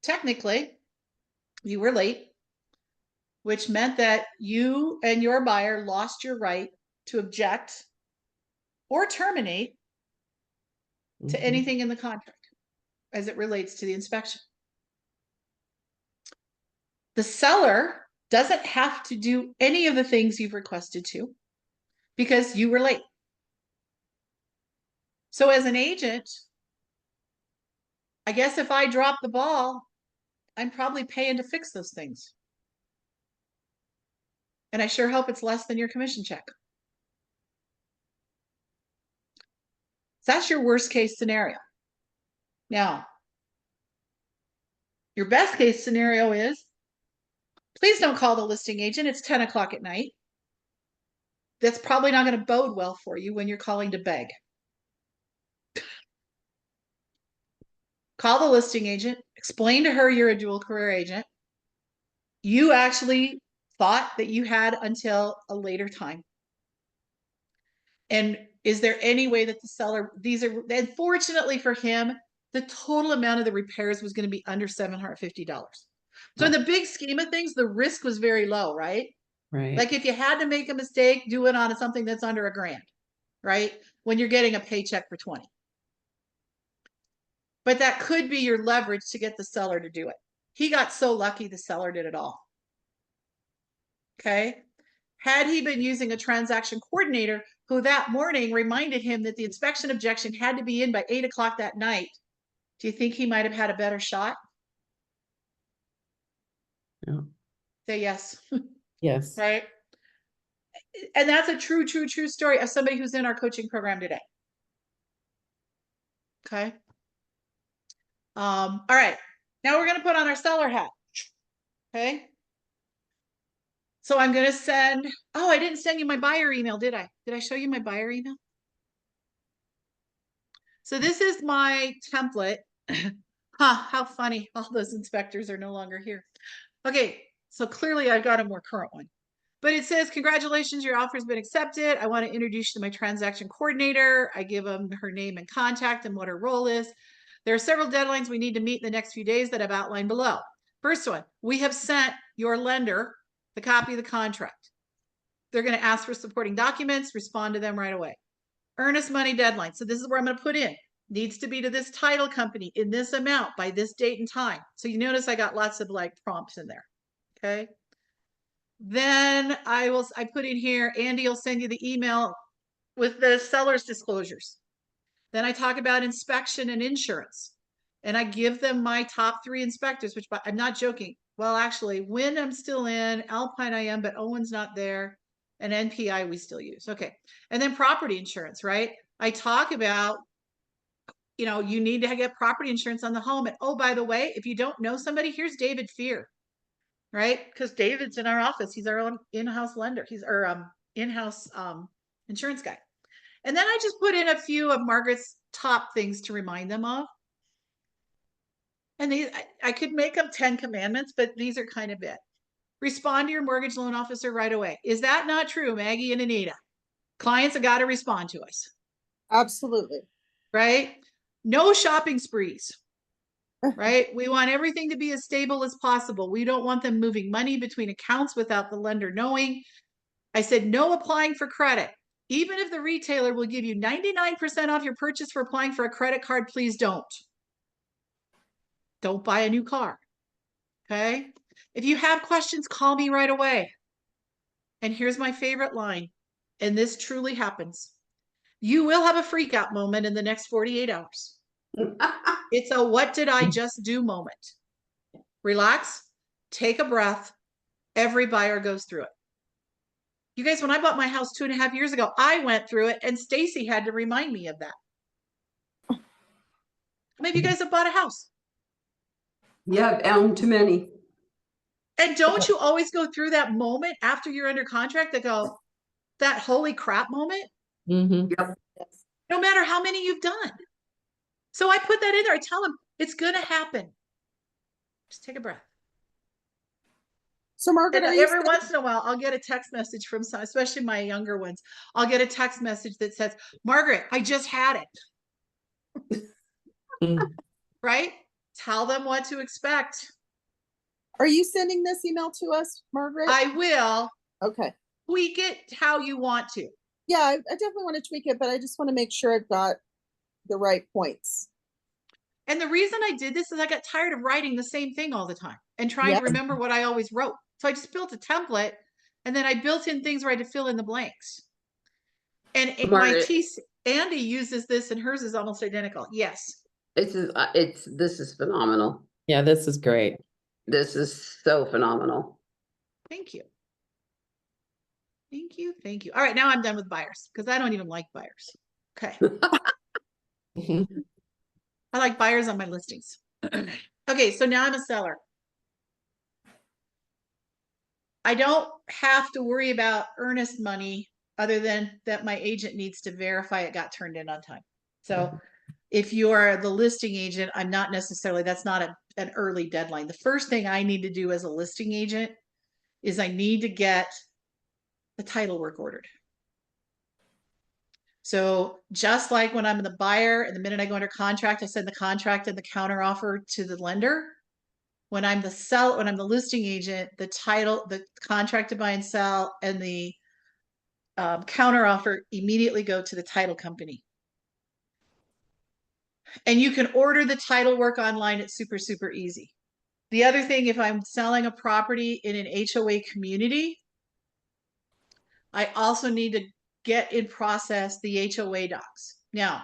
technically, you were late, which meant that you and your buyer lost your right to object or terminate to Mhm. anything in the contract as it relates to the inspection. The seller doesn't have to do any of the things you've requested to because you were late. So as an agent, I guess if I drop the ball, I'm probably paying to fix those things. And I sure hope it's less than your commission check. That's your worst case scenario. Now, your best case scenario is, please don't call the listing agent. It's 10 o'clock at night. That's probably not going to bode well for you when you're calling to beg. Call the listing agent, explain to her you're a dual career agent. You actually thought that you had until a later time. And is there any way that the seller, unfortunately for him, the total amount of the repairs was going to be under $750. So in the big scheme of things, the risk was very low, right? Right. Like if you had to make a mistake, do it on something that's under $1,000, right? When you're getting a paycheck for 20. But that could be your leverage to get the seller to do it. He got so lucky the seller did it all. Okay. Had he been using a transaction coordinator who that morning reminded him that the inspection objection had to be in by 8 o'clock that night, do you think he might have had a better shot? No. Say yes. Yes. Right. And that's a true story of somebody who's in our coaching program today. Okay. All right. Now we're going to put on our seller hat. Okay. So I'm going to send, oh, I didn't send you my buyer email, did I? Did I show you my buyer email? So this is my template. How funny. All those inspectors are no longer here. Okay. So clearly I've got a more current one. But it says, congratulations, your offer has been accepted. I want to introduce you to my transaction coordinator. I give them her name and contact and what her role is. There are several deadlines we need to meet in the next few days that I've outlined below. First one, we have sent your lender the copy of the contract. They're going to ask for supporting documents, respond to them right away. Earnest money deadline. So this is where I'm going to put in. Needs to be to this title company in this amount by this date and time. So you notice I got lots of like prompts in there. Okay. Then I put in here, Andy will send you the email with the seller's disclosures. Then I talk about inspection and insurance. And I give them my top 3 inspectors, which I'm not joking. Well, actually, Wynn I'm still in, Alpine I am, but Owen's not there. And NPI we still use. Okay. And then property insurance, right? I talk about, you need to get property insurance on the home. And oh, by the way, if you don't know somebody, here's David Fear. Right? Because David's in our office. He's our own in-house lender. He's our in-house insurance guy. And then I just put in a few of Margaret's top things to remind them of. And I could make up 10 commandments, but these are kind of it. Respond to your mortgage loan officer right away. Is that not true, Maggie and Anita? Clients have got to respond to us. Absolutely. Right? No shopping sprees. Right? We want everything to be as stable as possible. We don't want them moving money between accounts without the lender knowing. I said, no applying for credit. Even if the retailer will give you 99% off your purchase for applying for a credit card, please don't. Don't buy a new car. Okay? If you have questions, call me right away. And here's my favorite line. And this truly happens. You will have a freak out moment in the next 48 hours. It's a what did I just do moment. Relax, take a breath. Every buyer goes through it. You guys, when I bought my house 2.5 years ago, I went through it and Stacy had to remind me of that. Maybe you guys have bought a house. Yeah, too many. And don't you always go through that moment after you're under contract that go, that holy crap moment? Mm-hmm. Yep. No matter how many you've done. So I put that in there. I tell them it's going to happen. Just take a breath. So Margaret, And every once in a while, I'll get a text message from some, especially my younger ones. I'll get a text message that says, Margaret, I just had it. Right? Tell them what to expect. are you sending this email to us, Margaret? I will. Okay. Tweak it how you want to. Yeah, I definitely want to tweak it, but I just want to make sure I've got the right points. And the reason I did this is I got tired of writing the same thing all the time. and trying Yes. to remember what I always wrote. So I just built a template, and then I built in things where I had to fill in the blanks. And my Margaret, Andy uses this, and hers is almost identical. Yes. this is phenomenal. Yeah, this is great. This is so phenomenal. Thank you. Thank you. Thank you. All right, now I'm done with buyers because I don't even like buyers. Okay. I like buyers on my listings. Okay, so now I'm a seller. I don't have to worry about earnest money other than that my agent needs to verify it got turned in on time. So if you are the listing agent, I'm not necessarily, that's not an early deadline. The first thing I need to do as a listing agent is I need to get the title work ordered. So just like when I'm the buyer and the minute I go under contract, I send the contract and the counter offer to the lender. When I'm the listing agent, the title, the contract to buy and sell, and the counter offer immediately go to the title company. And you can order the title work online. It's super, super easy. The other thing, if I'm selling a property in an HOA community, I also need to get in process the HOA docs. Now,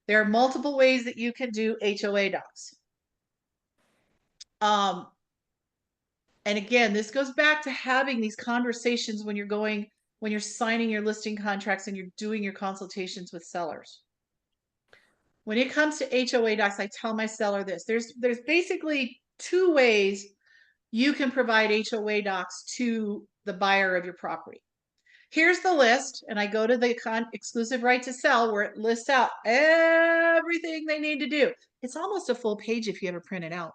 there are multiple ways that you can do HOA docs. And again, this goes back to having these conversations when you're signing your listing contracts and you're doing your consultations with sellers. When it comes to HOA docs, I tell my seller this. There's basically two ways you can provide HOA docs to the buyer of your property. Here's the list, and I go to the exclusive right to sell where it lists out everything they need to do. It's almost a full page if you ever print it out.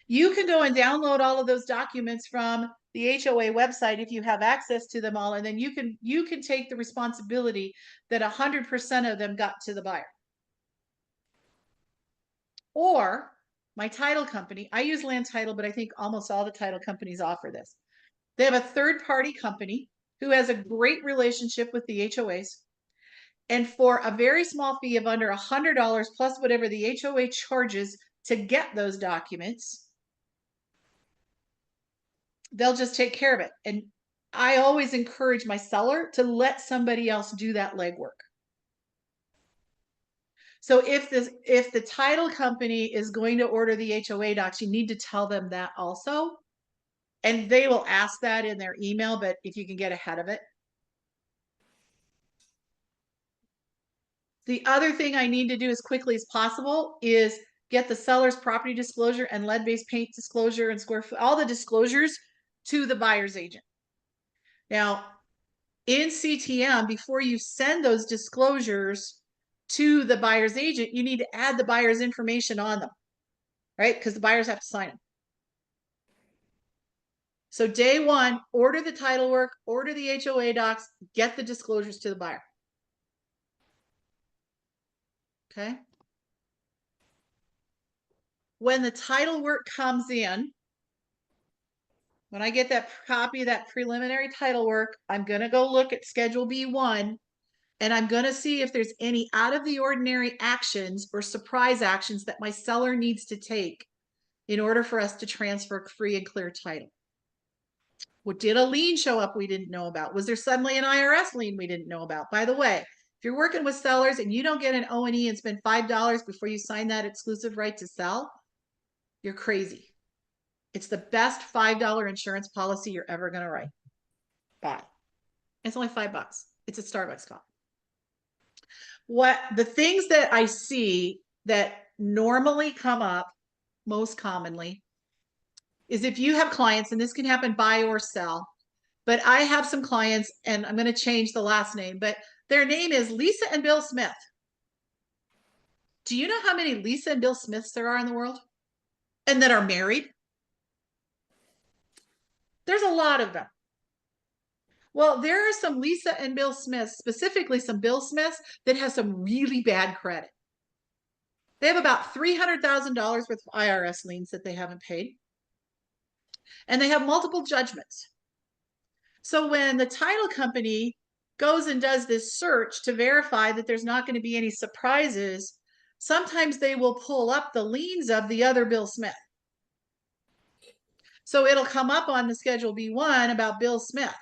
You can go and download all of those documents from the HOA website if you have access to them all, and then you can take the responsibility that 100% of them got to the buyer. Or my title company, I use Land Title, but I think almost all the title companies offer this. They have a third-party company who has a great relationship with the HOAs. And for a very small fee of under $100 plus whatever the HOA charges to get those documents, they'll just take care of it. And I always encourage my seller to let somebody else do that legwork. So if the title company is going to order the HOA docs, you need to tell them that also. And they will ask that in their email, but if you can get ahead of it. The other thing I need to do as quickly as possible is get the seller's property disclosure and lead-based paint disclosure and square foot, all the disclosures to the buyer's agent. Now, in CTM, before you send those disclosures to the buyer's agent, you need to add the buyer's information on them, right? Because the buyers have to sign them. So day one, order the title work, order the HOA docs, get the disclosures to the buyer. Okay. When the title work comes in, when I get that copy of that preliminary title work, I'm going to go look at Schedule B1, and I'm going to see if there's any out of the ordinary actions or surprise actions that my seller needs to take in order for us to transfer free and clear title. What did a lien show up we didn't know about? Was there suddenly an IRS lien we didn't know about? By the way, if you're working with sellers and you don't get an O&E and spend $5 before you sign that exclusive right to sell, you're crazy. It's the best $5 insurance policy you're ever going to write. Buy. It's only $5. It's a Starbucks coffee. What the things that I see that normally come up most commonly is if you have clients, and this can happen buy or sell, but I have some clients, and I'm going to change the last name, but their name is Lisa and Bill Smith. Do you know how many Lisa and Bill Smiths there are in the world and that are married? There's a lot of them. Well, there are some Lisa and Bill Smiths, specifically some Bill Smiths, that have some really bad credit. They have about $300,000 worth of IRS liens that they haven't paid. And they have multiple judgments. So when the title company goes and does this search to verify that there's not going to be any surprises, sometimes they will pull up the liens of the other Bill Smith. So it'll come up on the Schedule B1 about Bill Smith.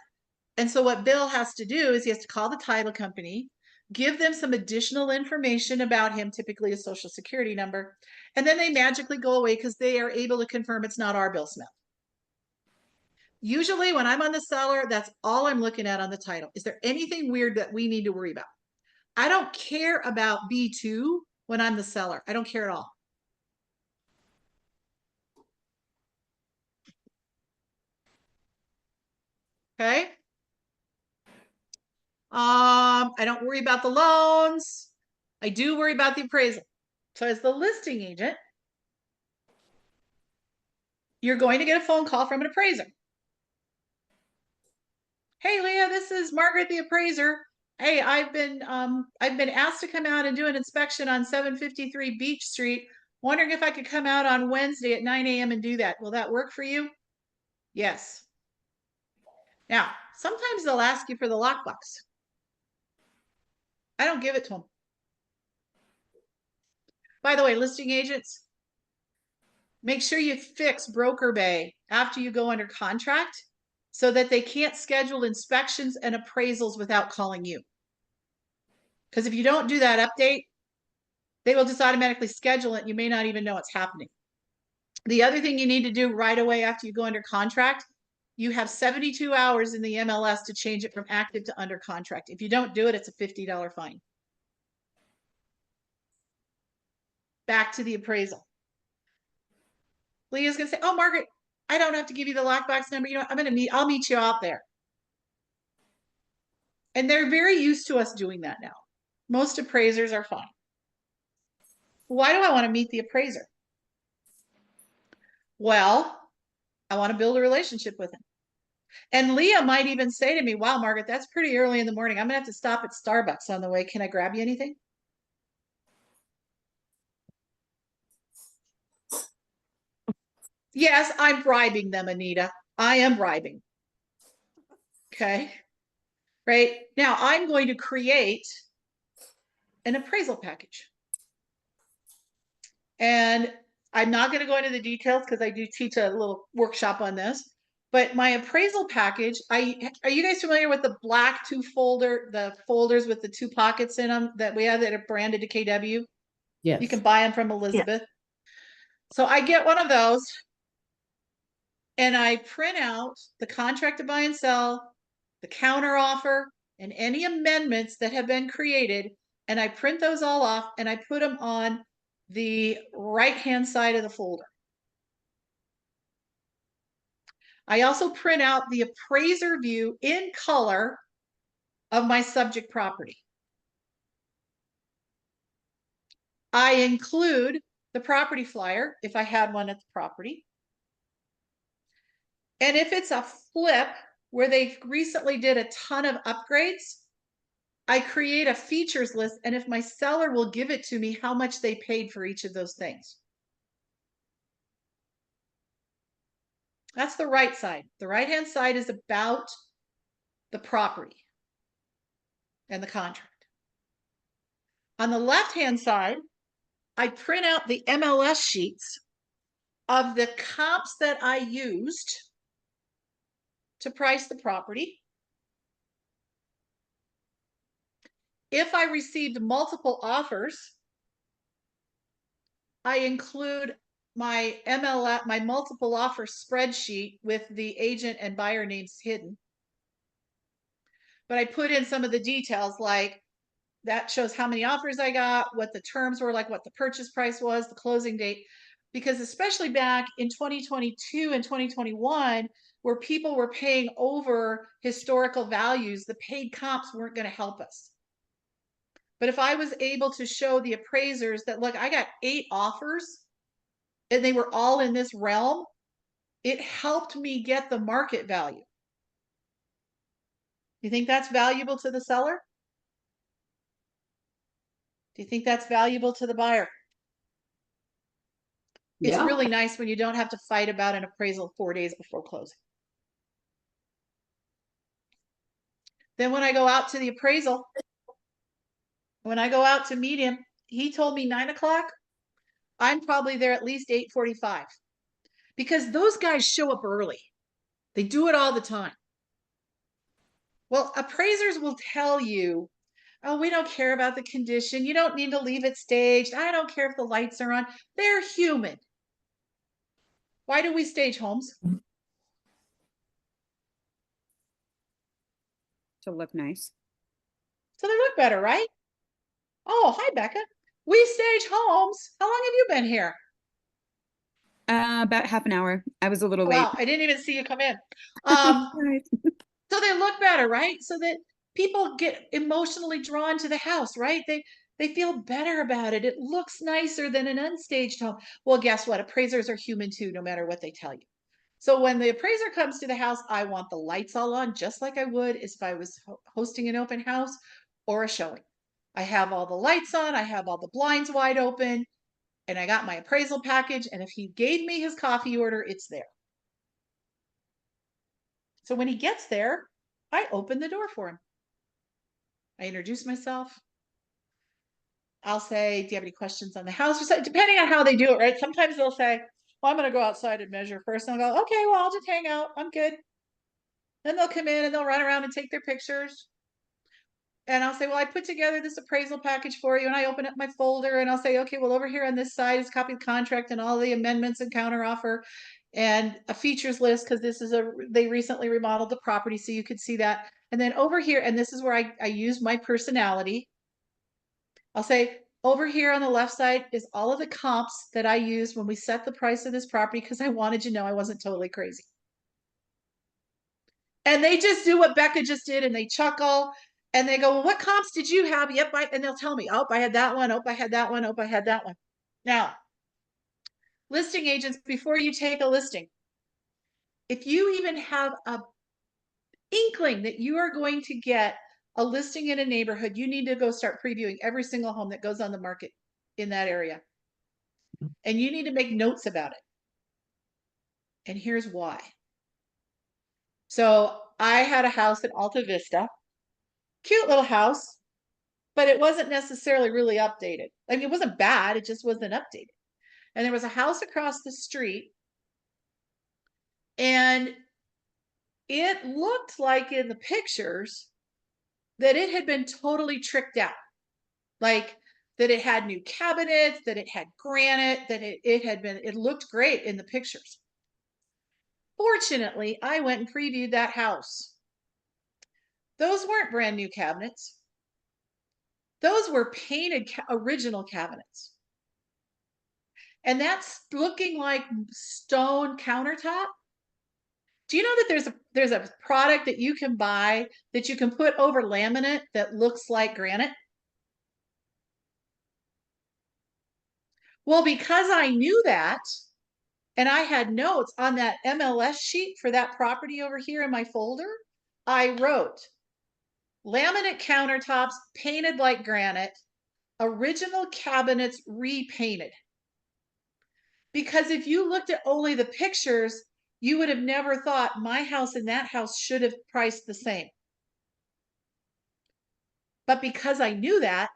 And so what Bill has to do is he has to call the title company, give them some additional information about him, typically a social security number, and then they magically go away because they are able to confirm it's not our Bill Smith. Usually when I'm on the seller, that's all I'm looking at on the title. Is there anything weird that we need to worry about? I don't care about B2 when I'm the seller. I don't care at all. Okay. I don't worry about the loans. I do worry about the appraisal. So as the listing agent, you're going to get a phone call from an appraiser. Hey, Leah, this is Margaret, the appraiser. Hey, I've been asked to come out and do an inspection on 753 Beach Street. Wondering if I could come out on Wednesday at 9 a.m. and do that. Will that work for you? Yes. Now, sometimes they'll ask you for the lockbox. I don't give it to them. By the way, listing agents, make sure you fix broker bay after you go under contract so that they can't schedule inspections and appraisals without calling you. Because if you don't do that update, they will just automatically schedule it. You may not even know it's happening. The other thing you need to do right away after you go under contract, you have 72 hours in the MLS to change it from active to under contract. If you don't do it, it's a $50 fine. Back to the appraisal. Leah's gonna say, oh, Margaret, I don't have to give you the lockbox number. You know, I'll meet you out there. And they're very used to us doing that now. Most appraisers are fine. Why do I want to meet the appraiser? Well, I want to build a relationship with him. And Leah might even say to me, wow, Margaret, that's pretty early in the morning. I'm gonna have to stop at Starbucks on the way. Can I grab you anything? Yes, I'm bribing them, Anita. I am bribing. Okay. Right now, I'm going to create an appraisal package. And I'm not going to go into the details because I do teach a little workshop on this. But my appraisal package, are you guys familiar with the black the folders with the 2 pockets in them that we have that are branded to KW? Yes. You can buy them from Elizabeth. Yeah. So I get one of those and I print out the contract to buy and sell, the counter offer, and any amendments that have been created. And I print those all off and I put them on the right-hand side of the folder. I also print out the appraiser view in color of my subject property. I include the property flyer if I had one at the property. And if it's a flip where they recently did a ton of upgrades, I create a features list, and if my seller will give it to me, how much they paid for each of those things. That's the right side. The right-hand side is about the property and the contract. On the left-hand side, I print out the MLS sheets of the comps that I used to price the property. If I received multiple offers, I include my MLS, my multiple offer spreadsheet with the agent and buyer names hidden. But I put in some of the details, like that shows how many offers I got, what the terms were, like what the purchase price was, the closing date. Because especially back in 2022 and 2021, where people were paying over historical values, the paid comps weren't going to help us. But if I was able to show the appraisers that, look, I got 8 offers and they were all in this realm, it helped me get the market value. You think that's valuable to the seller? Do you think that's valuable to the buyer? It's Yeah. really nice when you don't have to fight about an appraisal 4 days before closing. Then when I go out to the appraisal, when I go out to meet him, he told me 9 o'clock. I'm probably there at least 8:45. because those guys show up early. They do it all the time. Well, appraisers will tell you, oh, we don't care about the condition. You don't need to leave it staged. I don't care if the lights are on. They're human. Why do we stage homes? To look nice. So they look better, right? Oh, hi, Becca. We stage homes. How long have you been here? About half an hour. I was a little late. Wow, I didn't even see you come in. Um, Right. so they look better, right? So that people get emotionally drawn to the house, right? They feel better about it. It looks nicer than an unstaged home. Well, guess what? Appraisers are human too, no matter what they tell you. So when the appraiser comes to the house, I want the lights all on, just like I would if I was hosting an open house or a showing. I have all the lights on, I have all the blinds wide open, and I got my appraisal package. And if he gave me his coffee order, it's there. So when he gets there, I open the door for him. I introduce myself. I'll say, do you have any questions on the house? Or so, depending on how they do it, right? Sometimes they'll say, well, I'm going to go outside and measure first. And I'll go, okay, well, I'll just hang out. I'm good. Then they'll come in and they'll run around and take their pictures. And I'll say, well, I put together this appraisal package for you. And I open up my folder and I'll say, okay, well, over here on this side is a copy of the contract and all the amendments and counter offer and a features list, because this is they recently remodeled the property, so you could see that. And then over here, and this is where I use my personality. I'll say, over here on the left side is all of the comps that I used when we set the price of this property, because I wanted you to know I wasn't totally crazy. And they just do what Becca just did, and they chuckle and they go, well, what comps did you have? Yep. And they'll tell me, oh, I had that one. Oh, I had that one. Oh, I had that one. Now, listing agents, before you take a listing, if you even have a inkling that you are going to get a listing in a neighborhood, you need to go start previewing every single home that goes on the market in that area. And you need to make notes about it. And here's why. So I had a house in Alta Vista, cute little house, but it wasn't necessarily really updated. I mean, it wasn't bad, it just wasn't updated. And there was a house across the street, and it looked like in the pictures that it had been totally tricked out. Like that it had new cabinets, that it had granite, that it looked great in the pictures. Fortunately, I went and previewed that house. Those weren't brand new cabinets. Those were painted original cabinets. And that's looking like stone countertop. Do you know that there's a product that you can buy that you can put over laminate that looks like granite? Well, because I knew that, and I had notes on that MLS sheet for that property over here in my folder, I wrote laminate countertops painted like granite, original cabinets repainted. Because if you looked at only the pictures, you would have never thought my house and that house should have priced the same. But because I knew that,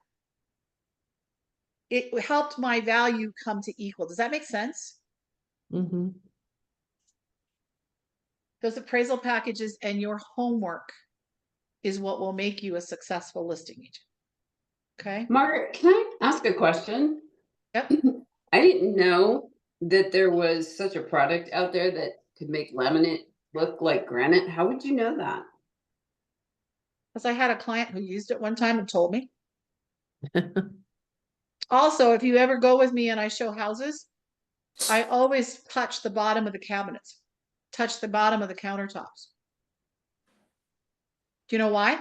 it helped my value come to equal. Does that make sense? Mm-hmm. Those appraisal packages and your homework is what will make you a successful listing agent. Okay. Margaret, can I ask a question? Yep. I didn't know that there was such a product out there that could make laminate look like granite. How would you know that? Because I had a client who used it one time and told me. Also, if you ever go with me and I show houses, I always touch the bottom of the cabinets, touch the bottom of the countertops. Do you know why?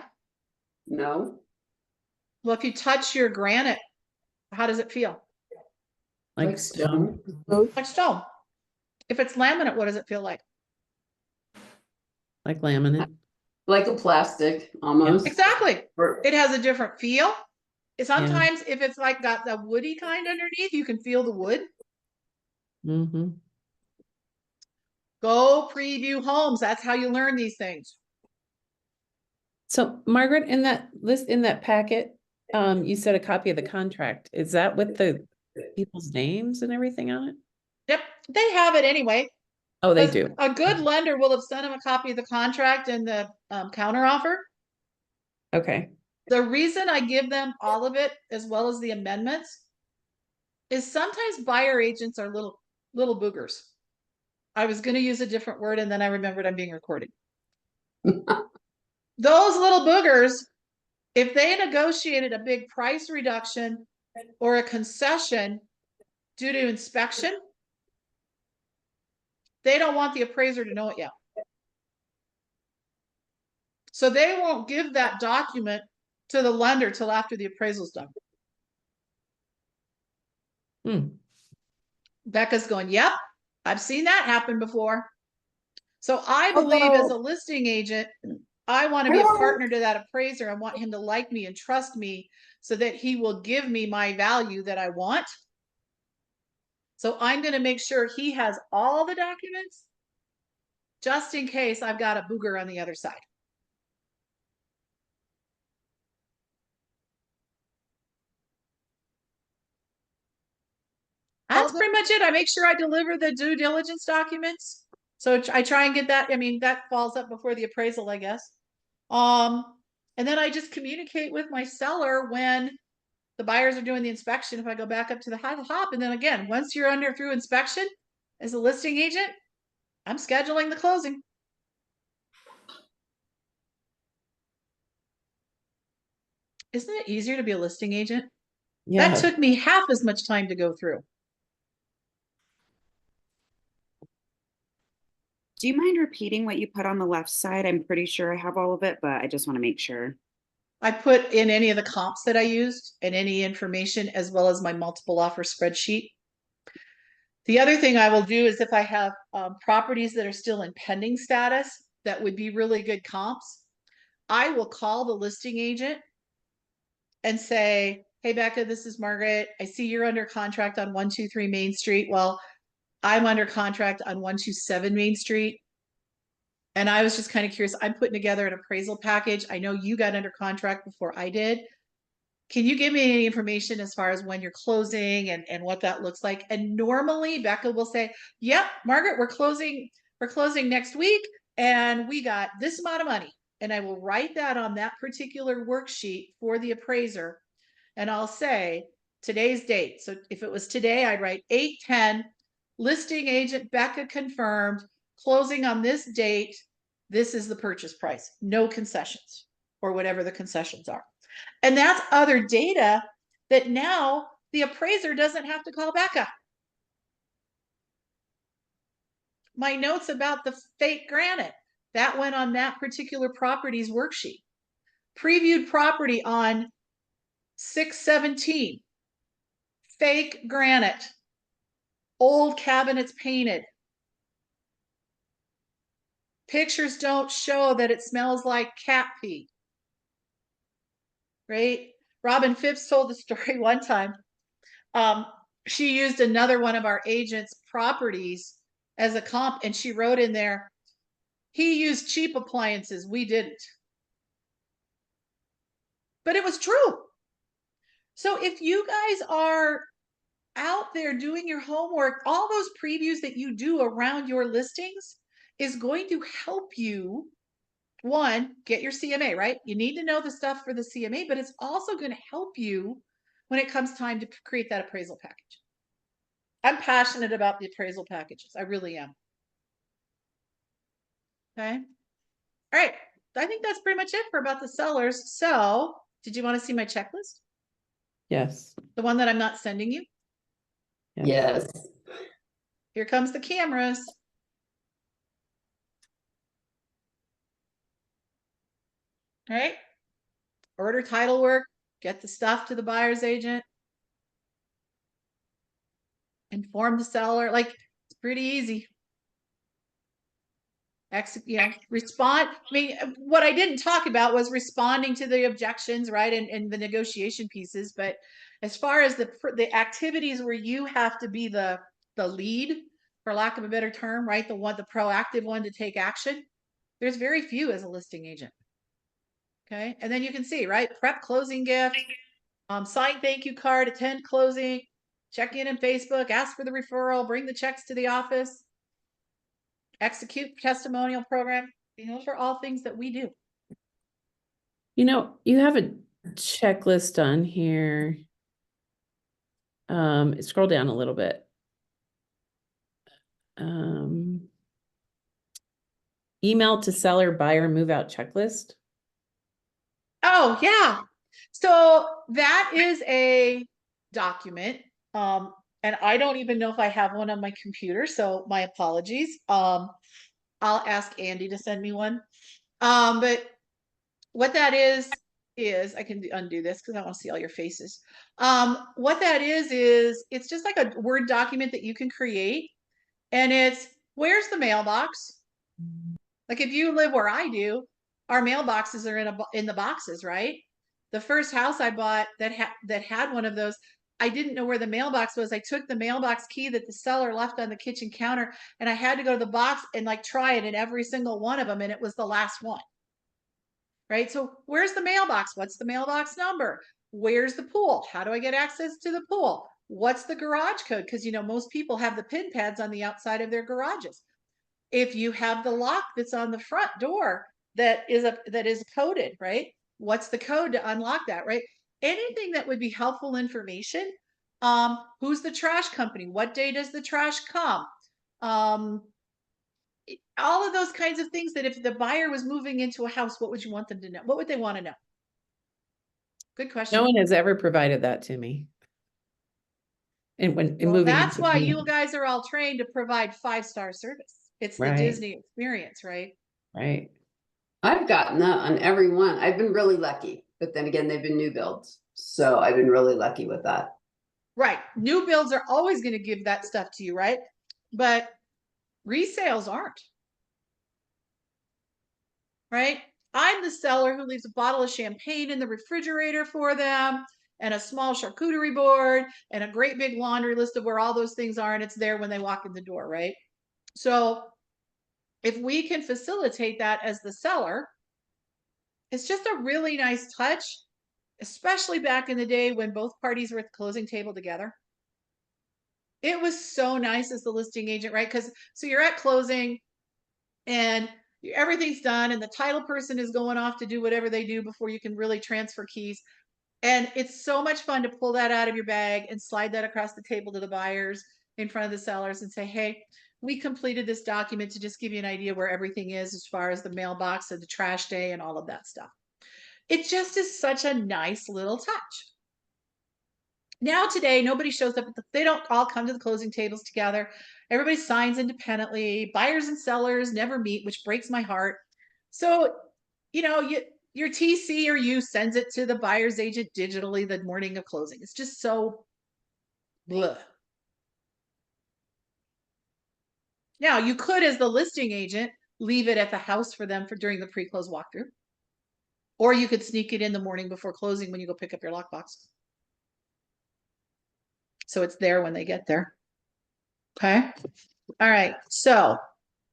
No. Well, if you touch your granite, how does it feel? Like stone. Like stone. If it's laminate, what does it feel like? Like laminate. Like a plastic almost. Exactly. Or- It has a different feel. Sometimes if it's like got the woody kind underneath, you can feel the wood. Mm-hmm. Go preview homes. That's how you learn these things. So Margaret, in that list, in that packet, you said a copy of the contract. Is that with the people's names and everything on it? Yep, they have it anyway. Oh, they do. A good lender will have sent him a copy of the contract and the counter offer. Okay. The reason I give them all of it as well as the amendments is sometimes buyer agents are little boogers. I was going to use a different word and then I remembered I'm being recorded. Those little boogers, if they negotiated a big price reduction or a concession due to inspection, they don't want the appraiser to know it yet. So they won't give that document to the lender till after the appraisal's done. Hmm. Becca's going, yep, I've seen that happen before. So I believe as a listing agent, I want to be a partner to that appraiser. I want him to like me and trust me so that he will give me my value that I want. So I'm going to make sure he has all the documents just in case I've got a booger on the other side. That's pretty much it. I make sure I deliver the due diligence documents. So I try and get that. I mean, that falls up before the appraisal, I guess. And then I just communicate with my seller when the buyers are doing the inspection. If I go back up to the hop, and then again, once you're through inspection as a listing agent, I'm scheduling the closing. Isn't it easier to be a listing agent? Yeah. That took me half as much time to go through. Do you mind repeating what you put on the left side? I'm pretty sure I have all of it, but I just want to make sure. I put in any of the comps that I used and any information as well as my multiple offer spreadsheet. The other thing I will do is if I have properties that are still in pending status that would be really good comps, I will call the listing agent and say, hey, Becca, this is Margaret. I see you're under contract on 123 Main Street. Well, I'm under contract on 127 Main Street. And I was just kind of curious. I'm putting together an appraisal package. I know you got under contract before I did. Can you give me any information as far as when you're closing and what that looks like? And normally Becca will say, yep, Margaret, we're closing next week and we got this amount of money. And I will write that on that particular worksheet for the appraiser. And I'll say today's date. So if it was today, I'd write 8/10, listing agent Becca confirmed, closing on this date. This is the purchase price, no concessions or whatever the concessions are. And that's other data that now the appraiser doesn't have to call Becca. My notes about the fake granite, that went on that particular property's worksheet. Previewed property on 6/17, fake granite, old cabinets painted. Pictures don't show that it smells like cat pee. Right? Robin Phipps told the story one time. She used another one of our agents' properties as a comp, and she wrote in there, he used cheap appliances, we didn't. But it was true. So if you guys are out there doing your homework, all those previews that you do around your listings is going to help you, one, get your CMA, right? You need to know the stuff for the CMA, but it's also going to help you when it comes time to create that appraisal package. I'm passionate about the appraisal packages. I really am. Okay. All right. I think that's pretty much it for about the sellers. So did you want to see my checklist? Yes. The one that I'm not sending you? Yes. Here comes the cameras. All right. Order title work, get the stuff to the buyer's agent. Inform the seller. Like, it's pretty easy. Respond. I mean, what I didn't talk about was responding to the objections, right? And the negotiation pieces. But as far as the activities where you have to be the lead, for lack of a better term, right? The proactive one to take action. There's very few as a listing agent. Okay. And then you can see, right? Prep closing gift, sign thank you card, attend closing, check in Facebook, ask for the referral, bring the checks to the office. execute testimonial program. Those are all things that we do. You know, you have a checklist on here. Scroll down a little bit. Email to seller buyer move out checklist. Oh, yeah. So that is a document. And I don't even know if I have one on my computer, so my apologies. I'll ask Andy to send me one. But what that is I can undo this because I want to see all your faces. What that is it's just like a Word document that you can create, and it's where's the mailbox? Like if you live where I do, our mailboxes are in the boxes, right? The first house I bought that had one of those, I didn't know where the mailbox was. I took the mailbox key that the seller left on the kitchen counter, and I had to go to the box and like try it in every single one of them, and it was the last one. Right? So where's the mailbox? What's the mailbox number? Where's the pool? How do I get access to the pool? What's the garage code? Because most people have the pin pads on the outside of their garages. If you have the lock that's on the front door that is coded, right? What's the code to unlock that, right? Anything that would be helpful information. Who's the trash company? What day does the trash come? All of those kinds of things that if the buyer was moving into a house, what would you want them to know? What would they want to know? Good question. No one has ever provided that to me. And moving that's into why the- you guys are all trained to provide 5-star service. It's the Right. Disney experience, right? Right. I've gotten that on every one. I've been really lucky, but then again, they've been new builds. So I've been really lucky with that. Right. New builds are always going to give that stuff to you, right? But resales aren't. Right? I'm the seller who leaves a bottle of champagne in the refrigerator for them, and a small charcuterie board, and a great big laundry list of where all those things are, and it's there when they walk in the door, right? So if we can facilitate that as the seller, it's just a really nice touch, especially back in the day when both parties were at the closing table together. It was so nice as the listing agent, right? Because so you're at closing and everything's done, and the title person is going off to do whatever they do before you can really transfer keys. And it's so much fun to pull that out of your bag and slide that across the table to the buyers in front of the sellers and say, hey, we completed this document to just give you an idea where everything is as far as the mailbox and the trash day and all of that stuff. It just is such a nice little touch. Now today, nobody shows up. They don't all come to the closing tables together. Everybody signs independently. Buyers and sellers never meet, which breaks my heart. So, your TC or you sends it to the buyer's agent digitally the morning of closing. It's just so blah. Now, you could, as the listing agent, leave it at the house for them during the pre-close walkthrough. Or you could sneak it in the morning before closing when you go pick up your lockbox. So it's there when they get there. Okay. All right. So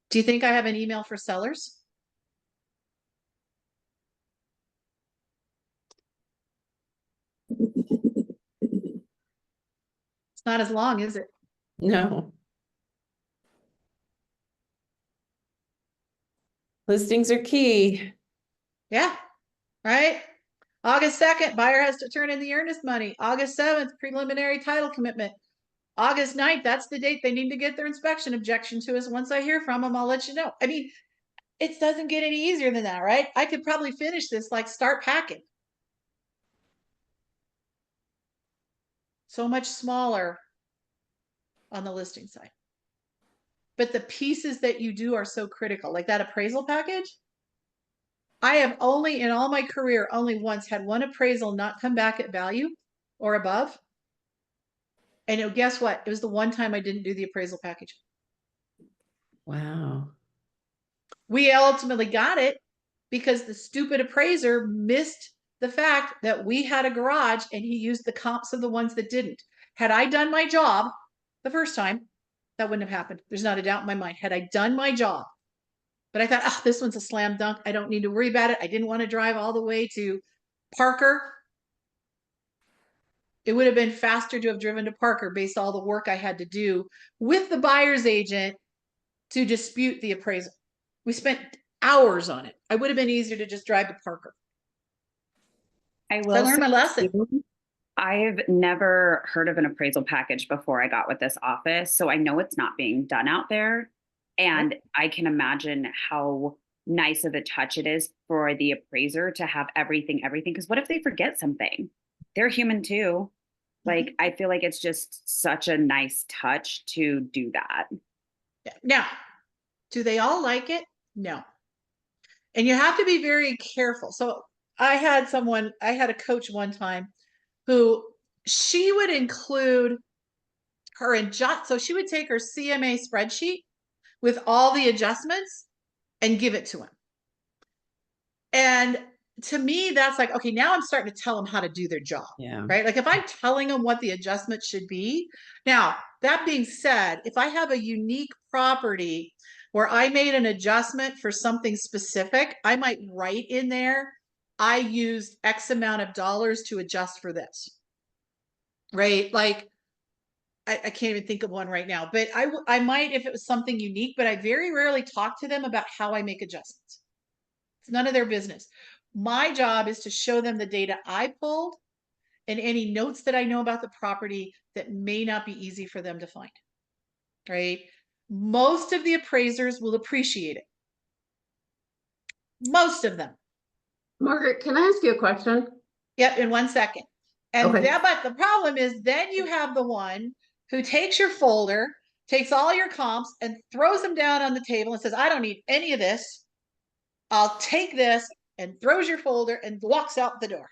do you think I have an email for sellers? It's not as long, is it? No. Listings are key. Yeah. Right. August 2nd, buyer has to turn in the earnest money. August 7th, preliminary title commitment. August 9th, that's the date they need to get their inspection objection to us. Once I hear from them, I'll let you know. I mean, it doesn't get any easier than that, right? I could probably finish this, like start packing. So much smaller on the listing side. But the pieces that you do are so critical, like that appraisal package. I have only, in all my career, only once had one appraisal not come back at value or above. And guess what? It was the one time I didn't do the appraisal package. Wow. We ultimately got it because the stupid appraiser missed the fact that we had a garage and he used the comps of the ones that didn't. Had I done my job the first time, that wouldn't have happened. There's not a doubt in my mind. Had I done my job, but I thought, oh, this one's a slam dunk. I don't need to worry about it. I didn't want to drive all the way to Parker. It would have been faster to have driven to Parker based on all the work I had to do with the buyer's agent to dispute the appraisal. We spent hours on it. I would have been easier to just drive to Parker. I So I will learned say my lesson. too, I've never heard of an appraisal package before I got with this office, so I know it's not being done out there. And I can imagine how nice of a touch it is for the appraiser to have everything, because what if they forget something? They're human too. Like, I feel like it's just such a nice touch to do that. Now, do they all like it? No. And you have to be very careful. So I had a coach one time who she would include her adjust. So she would take her CMA spreadsheet with all the adjustments and give it to him. And to me, that's like, okay, now I'm starting to tell them how to do their job. Yeah. Right. Like if I'm telling them what the adjustment should be. Now, that being said, if I have a unique property where I made an adjustment for something specific, I might write in there, I used X amount of dollars to adjust for this. Right. Like I can't even think of one right now, but I might if it was something unique, but I very rarely talk to them about how I make adjustments. It's none of their business. My job is to show them the data I pulled and any notes that I know about the property that may not be easy for them to find. Right? Most of the appraisers will appreciate it. Most of them. Margaret, can I ask you a question? Yep, in 1 second. And Okay. but the problem is then you have the one who takes your folder, takes all your comps and throws them down on the table and says, I don't need any of this. I'll take this, and throws your folder and walks out the door.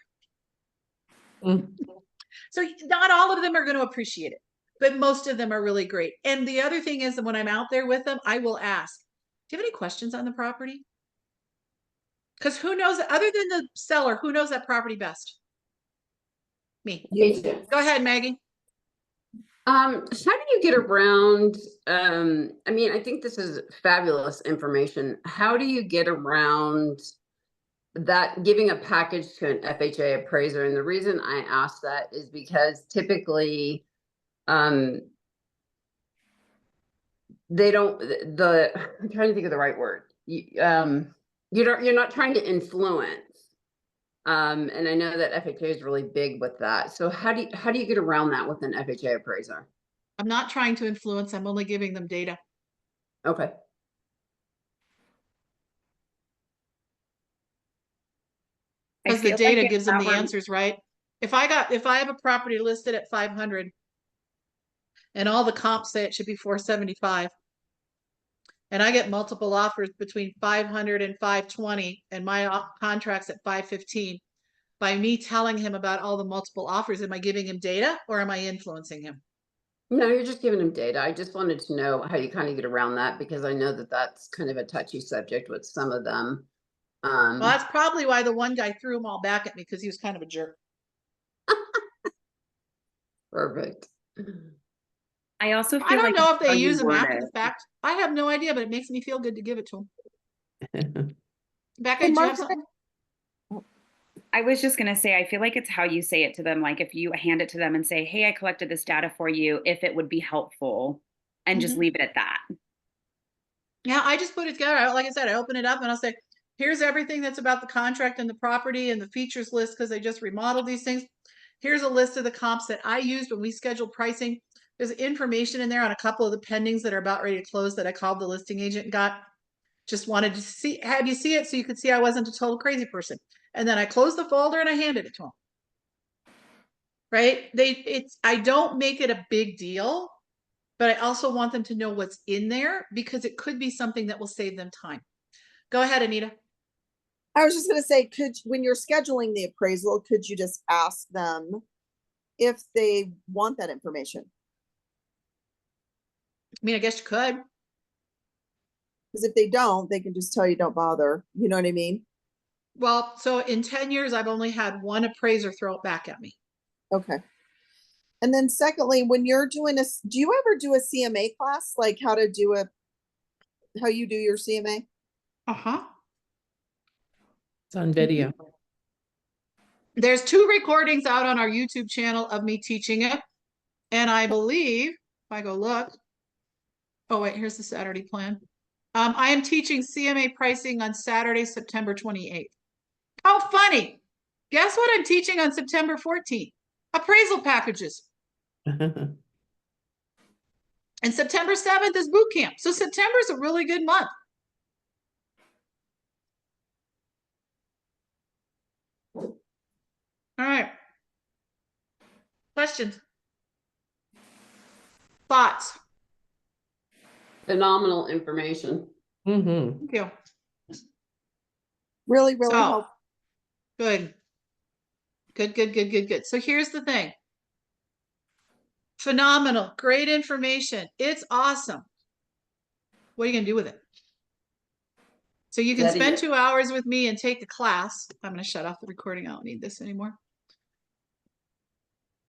So not all of them are going to appreciate it, but most of them are really great. And the other thing is that when I'm out there with them, I will ask, do you have any questions on the property? Because who knows, other than the seller, who knows that property best? Me. Go ahead, Maggie. How do you get around, I mean, I think this is fabulous information. How do you get around that giving a package to an FHA appraiser? And the reason I ask that is because typically, they don't, I'm trying to think of the right word. You're not trying to influence. And I know that FHA is really big with that. So how do you get around that with an FHA appraiser? I'm not trying to influence. I'm only giving them data. Okay. Because the data gives them the answers, right? If I have a property listed at 500 and all the comps say it should be 475, and I get multiple offers between 500 and 520, and my contract's at 515, by me telling him about all the multiple offers, am I giving him data or am I influencing him? No, you're just giving him data. I just wanted to know how you kind of get around that, because I know that that's kind of a touchy subject with some of them. Well, that's probably why the one guy threw them all back at me, because he was kind of a jerk. Perfect. I also feel I don't like know if they how you use them word after it. the fact. I have no idea, but it makes me feel good to give it to them. Becca, Hey, do you have Margaret. something? I was just going to say, I feel like it's how you say it to them. Like if you hand it to them and say, hey, I collected this data for you, if it would be helpful, and just leave it at that. Yeah, I just put it together. Like I said, I open it up and I'll say, here's everything that's about the contract and the property and the features list, because they just remodeled these things. Here's a list of the comps that I used when we scheduled pricing. There's information in there on a couple of the pendings that are about ready to close that I called the listing agent and got. Just wanted to have you see it so you could see I wasn't a total crazy person. And then I closed the folder and I handed it to them. Right? I don't make it a big deal, but I also want them to know what's in there, because it could be something that will save them time. Go ahead, Anita. I was just going to say, when you're scheduling the appraisal, could you just ask them if they want that information? I mean, I guess you could. Because if they don't, they can just tell you don't bother. You know what I mean? Well, so in 10 years, I've only had one appraiser throw it back at me. Okay. And then secondly, when you're doing do you ever do a CMA class? Like how you do your CMA? Uh-huh. It's on video. There's 2 recordings out on our YouTube channel of me teaching it. And I believe, if I go look, oh wait, here's the Saturday plan. I am teaching CMA pricing on Saturday, September 28th. How funny. Guess what I'm teaching on September 14th? Appraisal packages. And September 7th is boot camp. So September is a really good month. All right. Questions? Thoughts? Phenomenal information. Mm-hmm. Thank you. Really, really So, helpful. good. Good. So here's the thing. Phenomenal. Great information. It's awesome. What are you going to do with it? So you can Study spend it. 2 hours with me and take a class. I'm going to shut off the recording. I don't need this anymore.